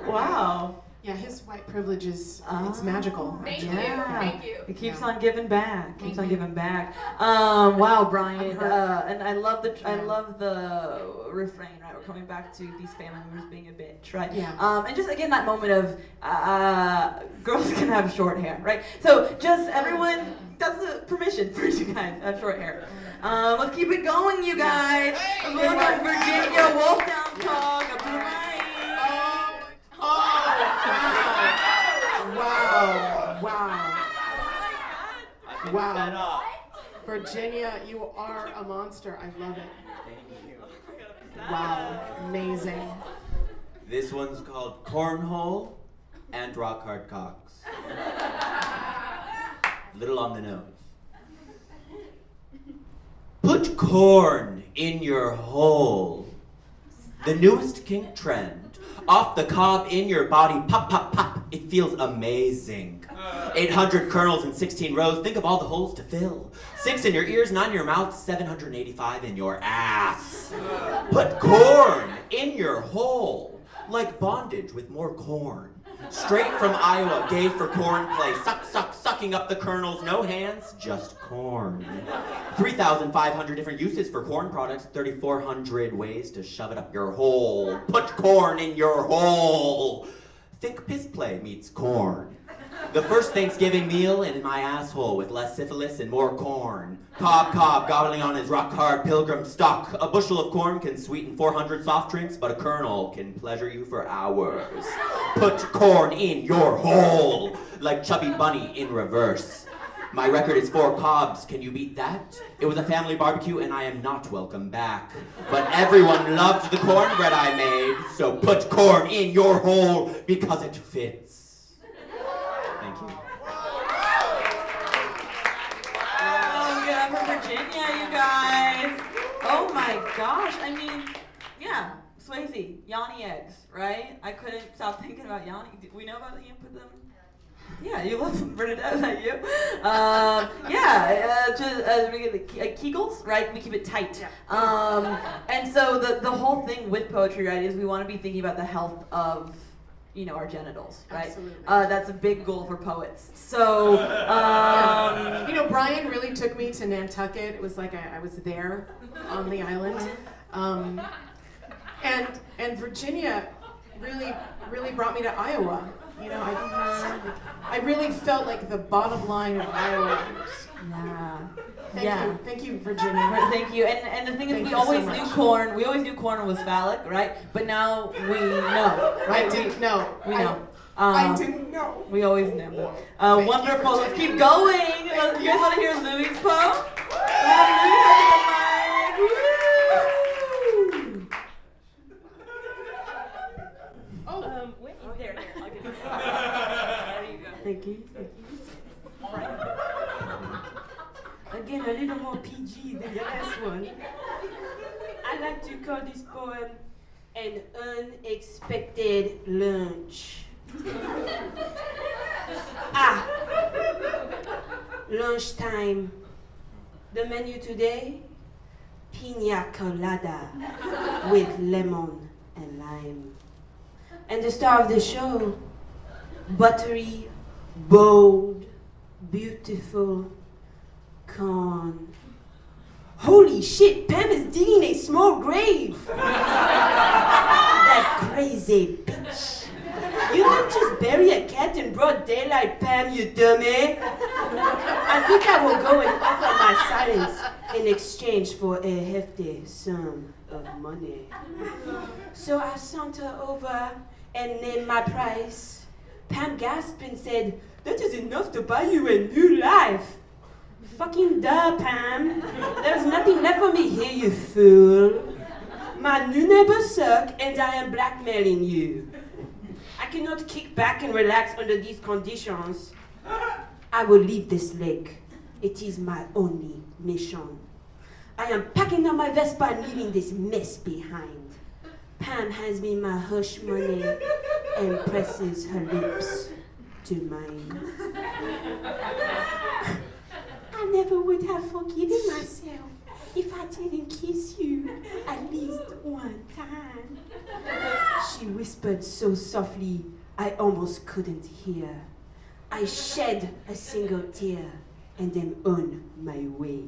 wow. Yeah, his white privilege is it's magical. Thank actually. you. Thank you. It keeps Yeah. on giving back. Keeps Thank on you. giving back. Wow, Brian. I'm hurt. And I love the Yeah. refrain. Right, we're coming back to these family members being a bitch. Right. Yeah. And just again that moment of girls can have short hair. Right. So just everyone. That's the permission for you guys to have short hair. Let's keep it going, you guys. Hey, Let's go to Virginia Wolfdown Talk up to the mic. Wow. I've been Wow. fed up. Virginia, you are a monster. I love it. Thank you. Wow. Amazing. This one's called Cornhole and Rock Hard Cocks. Little on the nose. Put corn in your hole. The newest kink trend. Off the cob in your body, pop, pop, pop. It feels amazing. 800 kernels in 16 rows. Think of all the holes to fill. 6 in your ears, 9 in your mouth, 785 in your ass. Put corn in your hole. Like bondage with more corn. Straight from Iowa, gay for corn play. Suck, suck, sucking up the kernels. No hands, just corn. 3,500 different uses for corn products. 3,400 ways to shove it up your hole. Put corn in your hole. Think piss play meets corn. The first Thanksgiving meal in my asshole with less syphilis and more corn. Cob, gobbling on his rock hard pilgrim stock. A bushel of corn can sweeten 400 soft drinks, but a kernel can pleasure you for hours. Put corn in your hole, like Chubby Bunny in reverse. My record is 4 cobs. Can you beat that? It was a family barbecue and I am not welcome back. But everyone loved the cornbread I made, so put corn in your hole because it fits. Thank you. Oh, get up from Virginia, you guys. Oh my gosh. I mean, yeah, Swayze, Yanni eggs, right? I couldn't stop thinking about Yanni. We know about you put them. Yeah, you love them, Bernadette, is that you? Just we get the Kegels, right? We keep it tight. And so the whole thing with poetry, right, is we want to be thinking about the health of, you know, our genitals, right? Absolutely. That's a big goal for poets. So, You know, Brian really took me to Nantucket. It was like I was there on the island. And Virginia really brought me to Iowa. You know, I really felt like the bottom line of Iowa. yeah. Thank you, Virginia. Right, thank you. And the thing is, Thank we you so always much. knew corn. We always knew corn was phallic, right? But now we know, right? I didn't know. We know. I didn't know. We always knew. Thank you, Wonderful. Let's Virginia. keep going. You guys want to hear Louis' poem? Louis, Oh, Wait, there. I'll get it. There you go. Thank you. Again, a little more PG than the last one. I like to call this poem An Unexpected Lunch. Lunchtime. The menu today, piña colada with lemon and lime. And the star of the show, buttery, bold, beautiful corn. Holy shit, Pam is digging a small grave. That crazy bitch. You don't just bury a cat in broad daylight, Pam, you dummy. I think I will go and offer my silence in exchange for a hefty sum of money. So I saunter over and named my price. Pam gasped and said, "That is enough to buy you a new life." Fucking duh, Pam. There's nothing left for me here, you fool. My new neighbors suck and I am blackmailing you. I cannot kick back and relax under these conditions. I will leave this lake. It is my only mission. I am packing up my Vespa and leaving this mess behind. Pam hands me my hush money and presses her lips to mine. I never would have forgiven myself if I didn't kiss you at least one time. She whispered so softly, I almost couldn't hear. I shed a single tear and am on my way.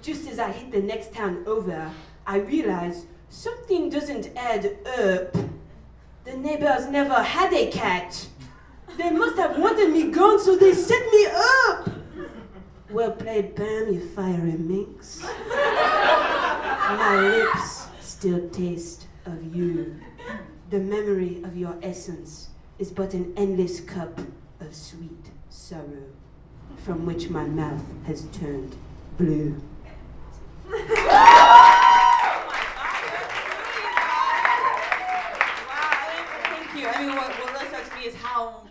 Just as I hit the next town over, I realized something doesn't add up. The neighbors never had a cat. They must have wanted me gone, so they set me up. Well played, Bam, you fiery minx. My lips still taste of you. The memory of your essence is but an endless cup of sweet sorrow, from which my mouth has turned blue. Thank you. I mean, what really strikes me is how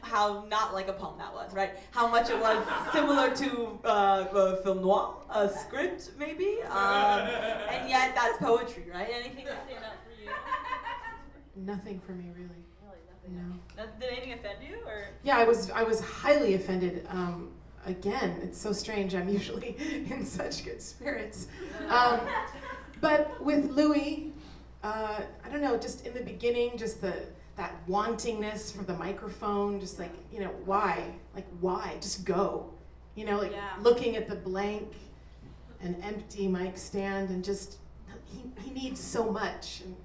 not like a poem that was, right? How much it was similar to a film noir, a script maybe, and yet that's poetry, right? Anything to stand out for you? Nothing for me, really. No. Did anything offend you, or? Yeah, I was highly offended. Again, it's so strange. I'm usually in such good spirits. But with Louis, I don't know, just in the beginning, just that wantingness for the microphone, just like, why? Like, why? Just go. Looking at the blank and empty mic stand, and just, he needs so much. And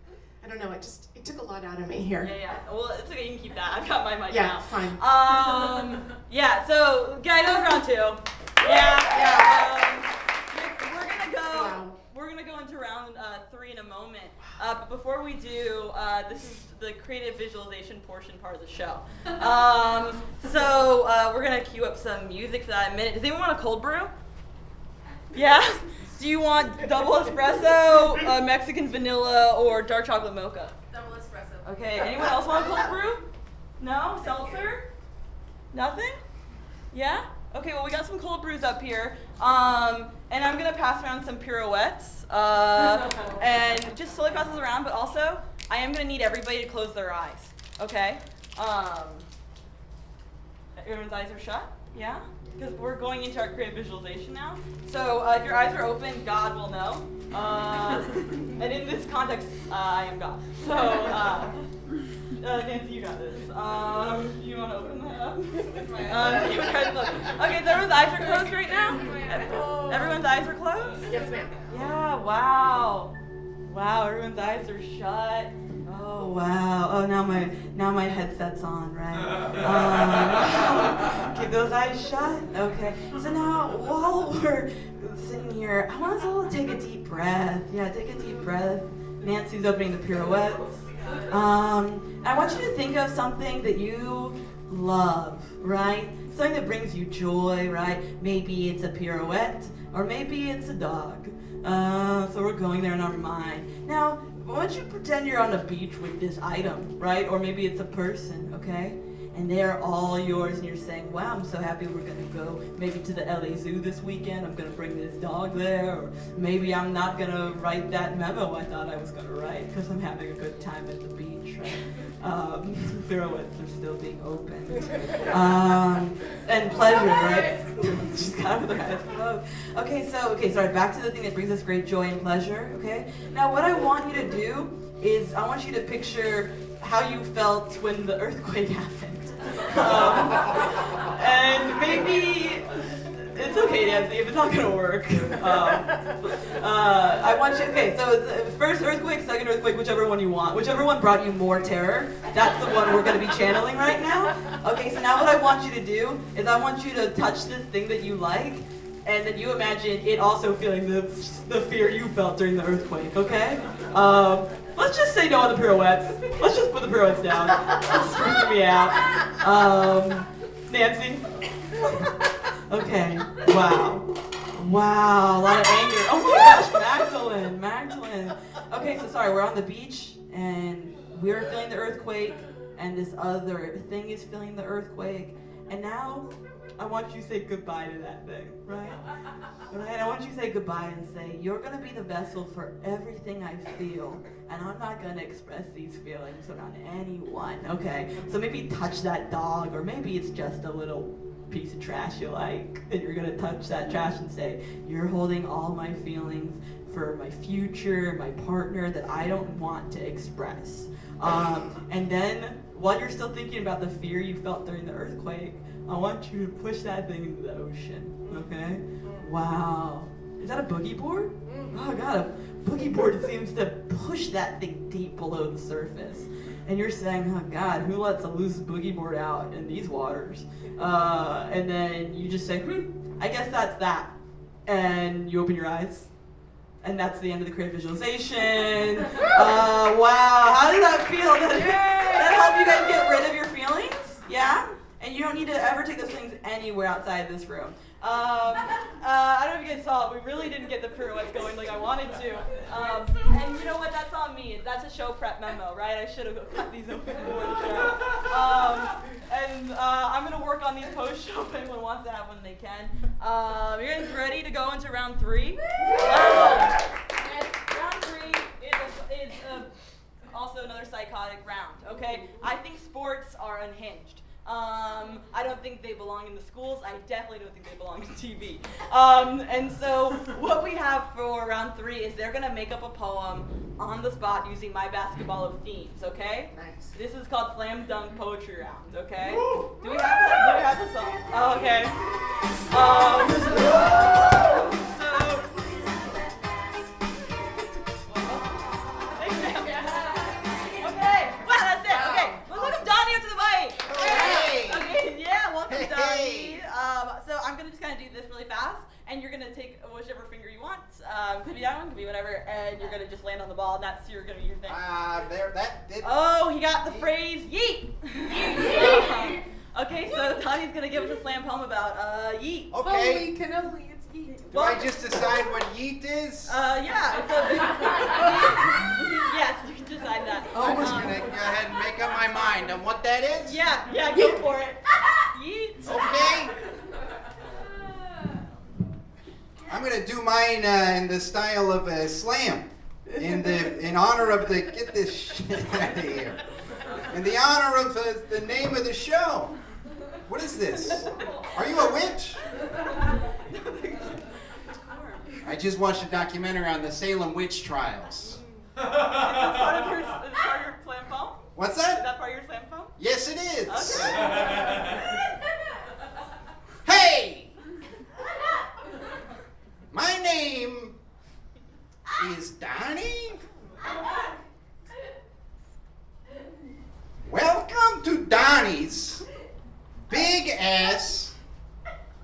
I don't know, it took a lot out of me here. Yeah. Well, it's okay, you can keep that. I've got my mic Yeah, now. fine. Yeah, so, guy knows round two. Yeah. We're gonna go. Wow. We're gonna go into round 3 in a moment. But before we do, this is the creative visualization portion part of the show. So we're gonna cue up some music for that in a minute. Does anyone want a cold brew? Yeah? Do you want double espresso, Mexican vanilla, or dark chocolate mocha? Double espresso. Okay, anyone else want a cold brew? No? Seltzer? Nothing? Yeah? Okay, well, we got some cold brews up here. And I'm gonna pass around some pirouettes. And just slowly pass this around, but also, I am gonna need everybody to close their eyes. Okay? Everyone's eyes are shut? Yeah? Because we're going into our creative visualization now. So if your eyes are open, God will know. And in this context, I am God. So, Nancy, you got this. You want to open that up? Okay, so everyone's eyes are closed right now? Everyone's eyes are closed? Yes, ma'am. Yeah, wow. Wow, everyone's eyes are shut. Oh, wow. Oh, now my headset's on, right? Keep those eyes shut. Okay. So now, while we're sitting here, I want us all to take a deep breath. Yeah, take a deep breath. Nancy's opening the pirouettes. I want you to think of something that you love, right? Something that brings you joy, right? Maybe it's a pirouette, or maybe it's a dog. So we're going there in our mind. Now, why don't you pretend you're on a beach with this item, right? Or maybe it's a person, okay? And they're all yours, and you're saying, wow, I'm so happy we're gonna go maybe to the LA Zoo this weekend. I'm gonna bring this dog there. Or maybe I'm not gonna write that memo I thought I was gonna write because I'm having a good time at the beach, right? Pirouettes are still being opened. And pleasure, right? She's got her eyes closed. Okay, sorry, back to the thing that brings us great joy and pleasure, okay? Now, what I want you to do is I want you to picture how you felt when the earthquake happened. And maybe it's okay, Nancy, if it's not gonna work. I want you, okay, so it's first earthquake, second earthquake, whichever one you want. Whichever one brought you more terror, that's the one we're gonna be channeling right now. Okay, so now what I want you to do is I want you to touch this thing that you like, and then you imagine it also feeling the fear you felt during the earthquake, okay? Let's just say no on the pirouettes. Let's just put the pirouettes down. That's freaking me out. Nancy? Okay, wow, a lot of anger. Oh my gosh, Magdalene. Okay, so sorry, we're on the beach, and we're feeling the earthquake, and this other thing is feeling the earthquake, and now I want you to say goodbye to that thing, right? Right? I want you to say goodbye and say, you're gonna be the vessel for everything I feel, and I'm not gonna express these feelings around anyone, okay? So maybe touch that dog, or maybe it's just a little piece of trash you like, and you're gonna touch that trash and say, you're holding all my feelings for my future, my partner that I don't want to express. And then, while you're still thinking about the fear you felt during the earthquake, I want you to push that thing into the ocean, okay? Wow. Is that a boogie board? Oh god, a boogie board seems to push that thing deep below the surface. And you're saying, oh god, who lets a loose boogie board out in these waters? And then you just say, I guess that's that. And you open your eyes. And that's the end of the creative visualization. Wow, how did that feel? That help you guys get rid of your feelings? Yeah? And you don't need to ever take those things anywhere outside this room. I don't know if you guys saw it. We really didn't get the pirouettes going like I wanted to. And you know what? That's on me. That's a show prep memo, right? I should have cut these open before the show. I'm going to work on these post-show if anyone wants to have one, they can. You guys ready to go into round 3? And round 3 is also another psychotic round, okay? I think sports are unhinged. I don't think they belong in the schools. I definitely don't think they belong in TV. And so what we have for round 3 is they're going to make up a poem on the spot using my basketball of themes, okay? Nice. This is called Slam Dunk Poetry Round, okay? Do we have that? Do we have the song? Oh, okay. Okay, well, that's it. Okay, let's welcome Donnie up to the mic. Hey! Okay, yeah, welcome, Hey, Donnie. hey. So I'm gonna just kind of do this really fast, and you're gonna take whichever finger you want. Could be that one, could be whatever, and you're gonna just land on the ball, and that's gonna be your thing. That did. Oh, he got the phrase yeet. Okay, so Donnie's gonna give us a slam poem about yeet. Okay. Holy cannoli, it's yeet. Do I just decide what yeet is? Yeah. It's yes, you can decide that. I'm just gonna go ahead and make up my mind on what that is. Yeah, go for it. Yeet. Okay. I'm gonna do mine in the style of a slam, in honor of the get this shit out of here. In the honor of the name of the show. What is this? Are you a witch? I just watched a documentary on the Salem witch trials. Is that part of your slam poem? What's Is that? that part of your slam poem? Yes, it is. Okay. Hey! My name is Donnie. Welcome to Donnie's Big Ass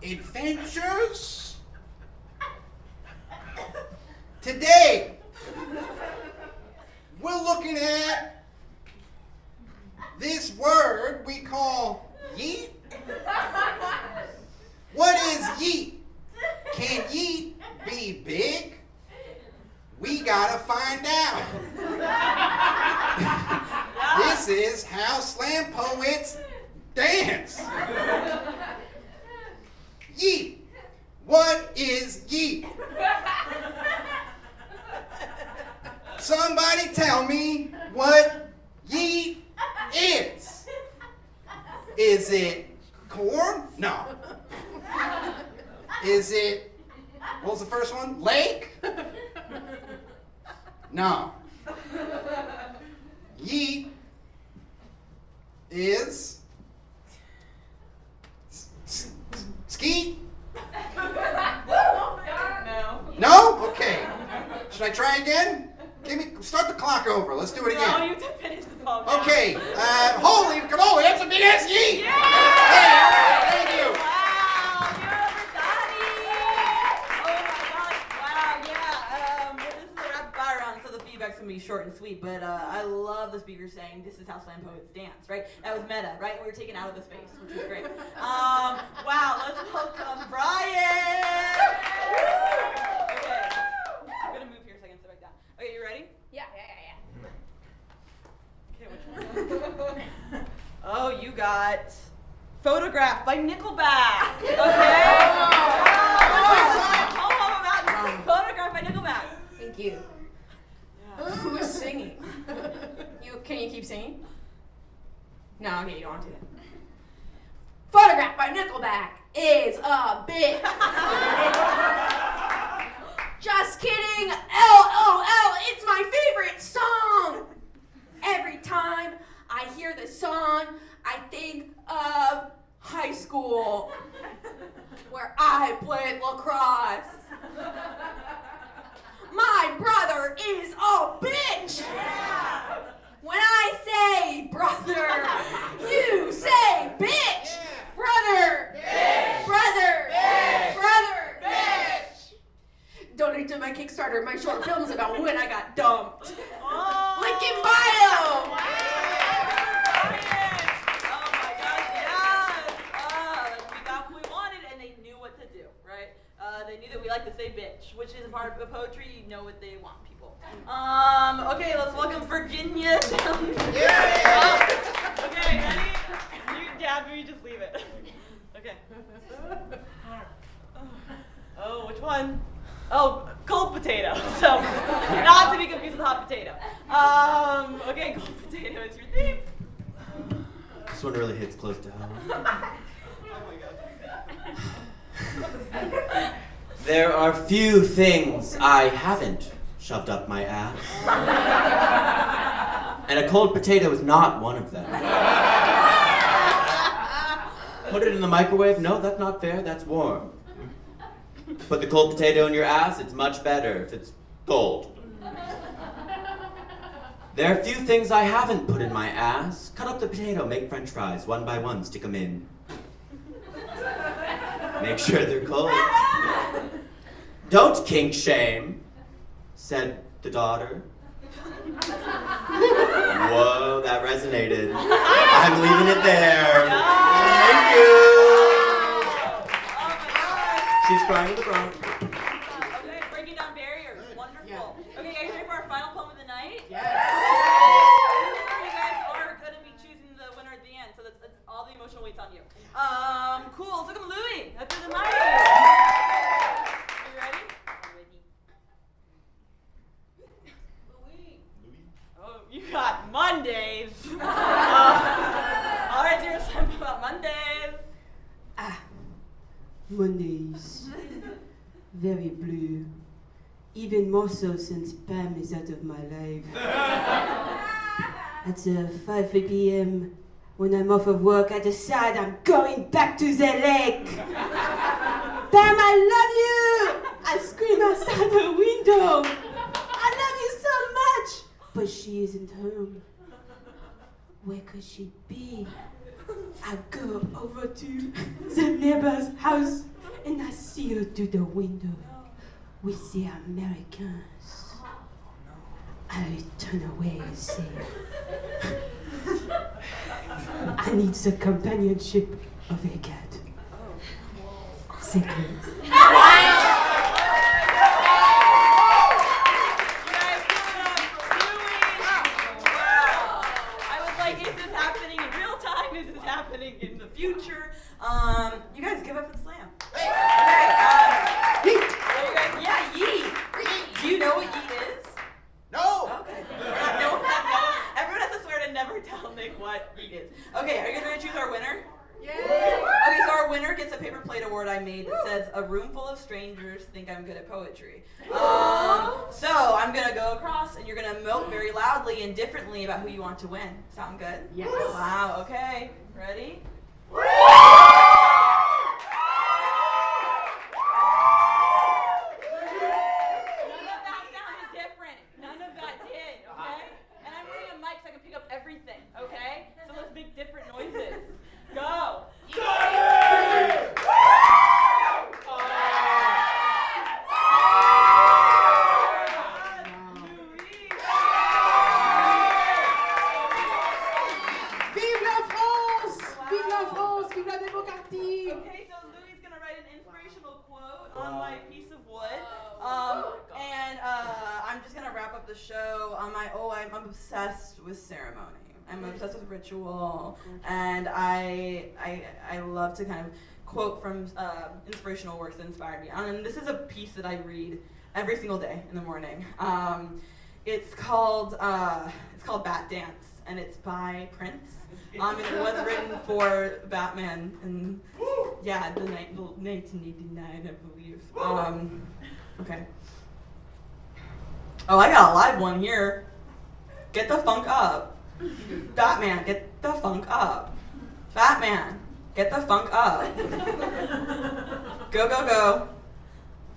Adventures. Today, we're looking at this word we call yeet. What is yeet? Can yeet be big? We gotta find out. This is how slam poets dance. Yeet. What is yeet? Somebody tell me what yeet is. Is it corn? No. Is it, what was the first one? Lake? No. Yeet is skeet? No. No? Okay. Should I try again? Start the clock over. Let's do it No, again. you have to finish the poem. now. Okay. Holy cannoli, that's a big ass yeet! Yeah! Hey, all right, thank you. Wow, you're over Donnie! Oh my gosh, wow, yeah. This is a rapid fire round, so the feedback's gonna be short and sweet, but I love the speaker saying this is how slam poets dance, right? That was meta, right? We were taken out of the space, which was great. Wow, let's welcome Brian! Okay, I'm gonna move here so I can sit back down. Okay, you ready? Yeah. Okay, which one? Oh, you got Photograph by Nickelback. Okay. Photograph by Nickelback. Thank you. Who's singing? Can you keep singing? No, okay, you don't want to do that. Photograph by Nickelback is a bit Just kidding. LOL, it's my favorite song. Every time I hear the song, I think of high school, where I played lacrosse. My brother is a bitch. When I say brother, you say bitch. Brother. Brother. Brother. Donate to my Kickstarter. My short film's about when I got dumped. Link in bio. They knew that we like to say bitch, which is a part of poetry. You know what they want, people. Okay, let's welcome Virginia down. Okay, ready? You just leave it. Okay. Oh, which one? Oh, cold potato. So, not to be confused with hot potato. Okay, cold potato is your theme. This one really hits close to home. There are few things I haven't shoved up my ass. And a cold potato is not one of them. Put it in the microwave? No, that's not fair, that's warm. Put the cold potato in your ass, it's much better if it's cold. There are few things I haven't put in my ass. Cut up the potato, make french fries, one by one, stick them in. Make sure they're cold. Don't kink shame, said the daughter. Whoa, that resonated. I'm leaving it there. Thank you. She's crying in the front. Okay, breaking down barriers. Wonderful. Yeah. Okay, are you ready for our final poem of the night? Yes. You guys are going to be choosing the winner at the end, so that's all the emotional weight's on you. Cool. Let's look at Louie up to the mic. Are you ready? I'm ready. Louie. Oh, you got Mondays. All right, here's something about Mondays. Mondays. Very blue. Even more so since Pam is out of my life. At 5 p.m., when I'm off of work, I decide I'm going back to the lake. Pam, I love you! I scream outside the window. I love you so much! But she isn't home. Where could she be? I go over to the neighbor's house and I see her through the window with the Americans. I turn away and say, I need the companionship of a cat. Secret. Is this happening in the future? You guys give up and slam. Okay, yeah, yeet. Do you know what yeet is? No! Okay. Everyone has to swear to never tell Nick what yeet is. Okay, are you guys ready to choose our winner? Yay! Okay, so our winner gets a paper plate award I made that says, "A room full of strangers think I'm good at poetry." So I'm gonna go across and you're gonna emote very loudly and differently about who you want to win. Sound good? Yes. Wow, okay. Ready? None of that sounded different. None of that did, okay? And I'm wearing a mic so I can pick up everything, okay? So let's make different noises. Go! Vive la France! Vive la France! Vive la démocratie! Okay, so Louie's gonna write an inspirational quote on my piece of wood. And I'm just gonna wrap up the show on my, I'm obsessed with ceremony. I'm obsessed with ritual, and I love to kind of quote from inspirational works that inspired me. And this is a piece that I read every single day in the morning. It's called Bat Dance, and it's by Prince. And it was written for Batman, and yeah, the 1989, I believe. Okay. Oh, I got a live one here. Get the funk up. Batman, get the funk up. Batman, get the funk up. Go, go, go.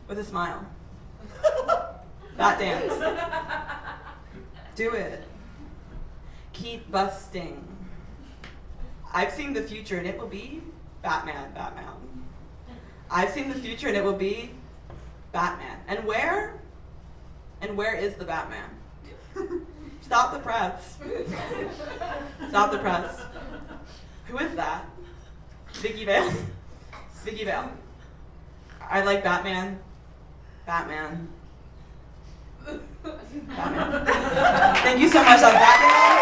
With a smile. Bat dance. Do it. Keep busting. I've seen the future and it will be Batman, Batman. I've seen the future and it will be Batman. And where? And where is the Batman? Stop the press. Stop the press. Who is that? Vicky Vale. Vicky Vale. I like Batman. Batman. Batman. Thank you so much. I'm Batman.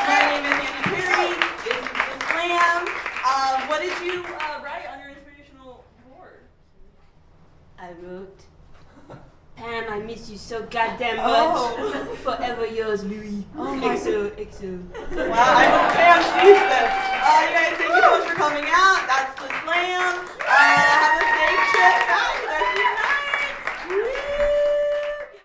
My name is Andy Perry. This is the Slam. What did you write on your inspirational board? I wrote, Pam, I miss you so goddamn much. Oh. Forever yours, Louis. Oh my XO, XO. Wow, I hope Pam sees this. You guys, thank you so much for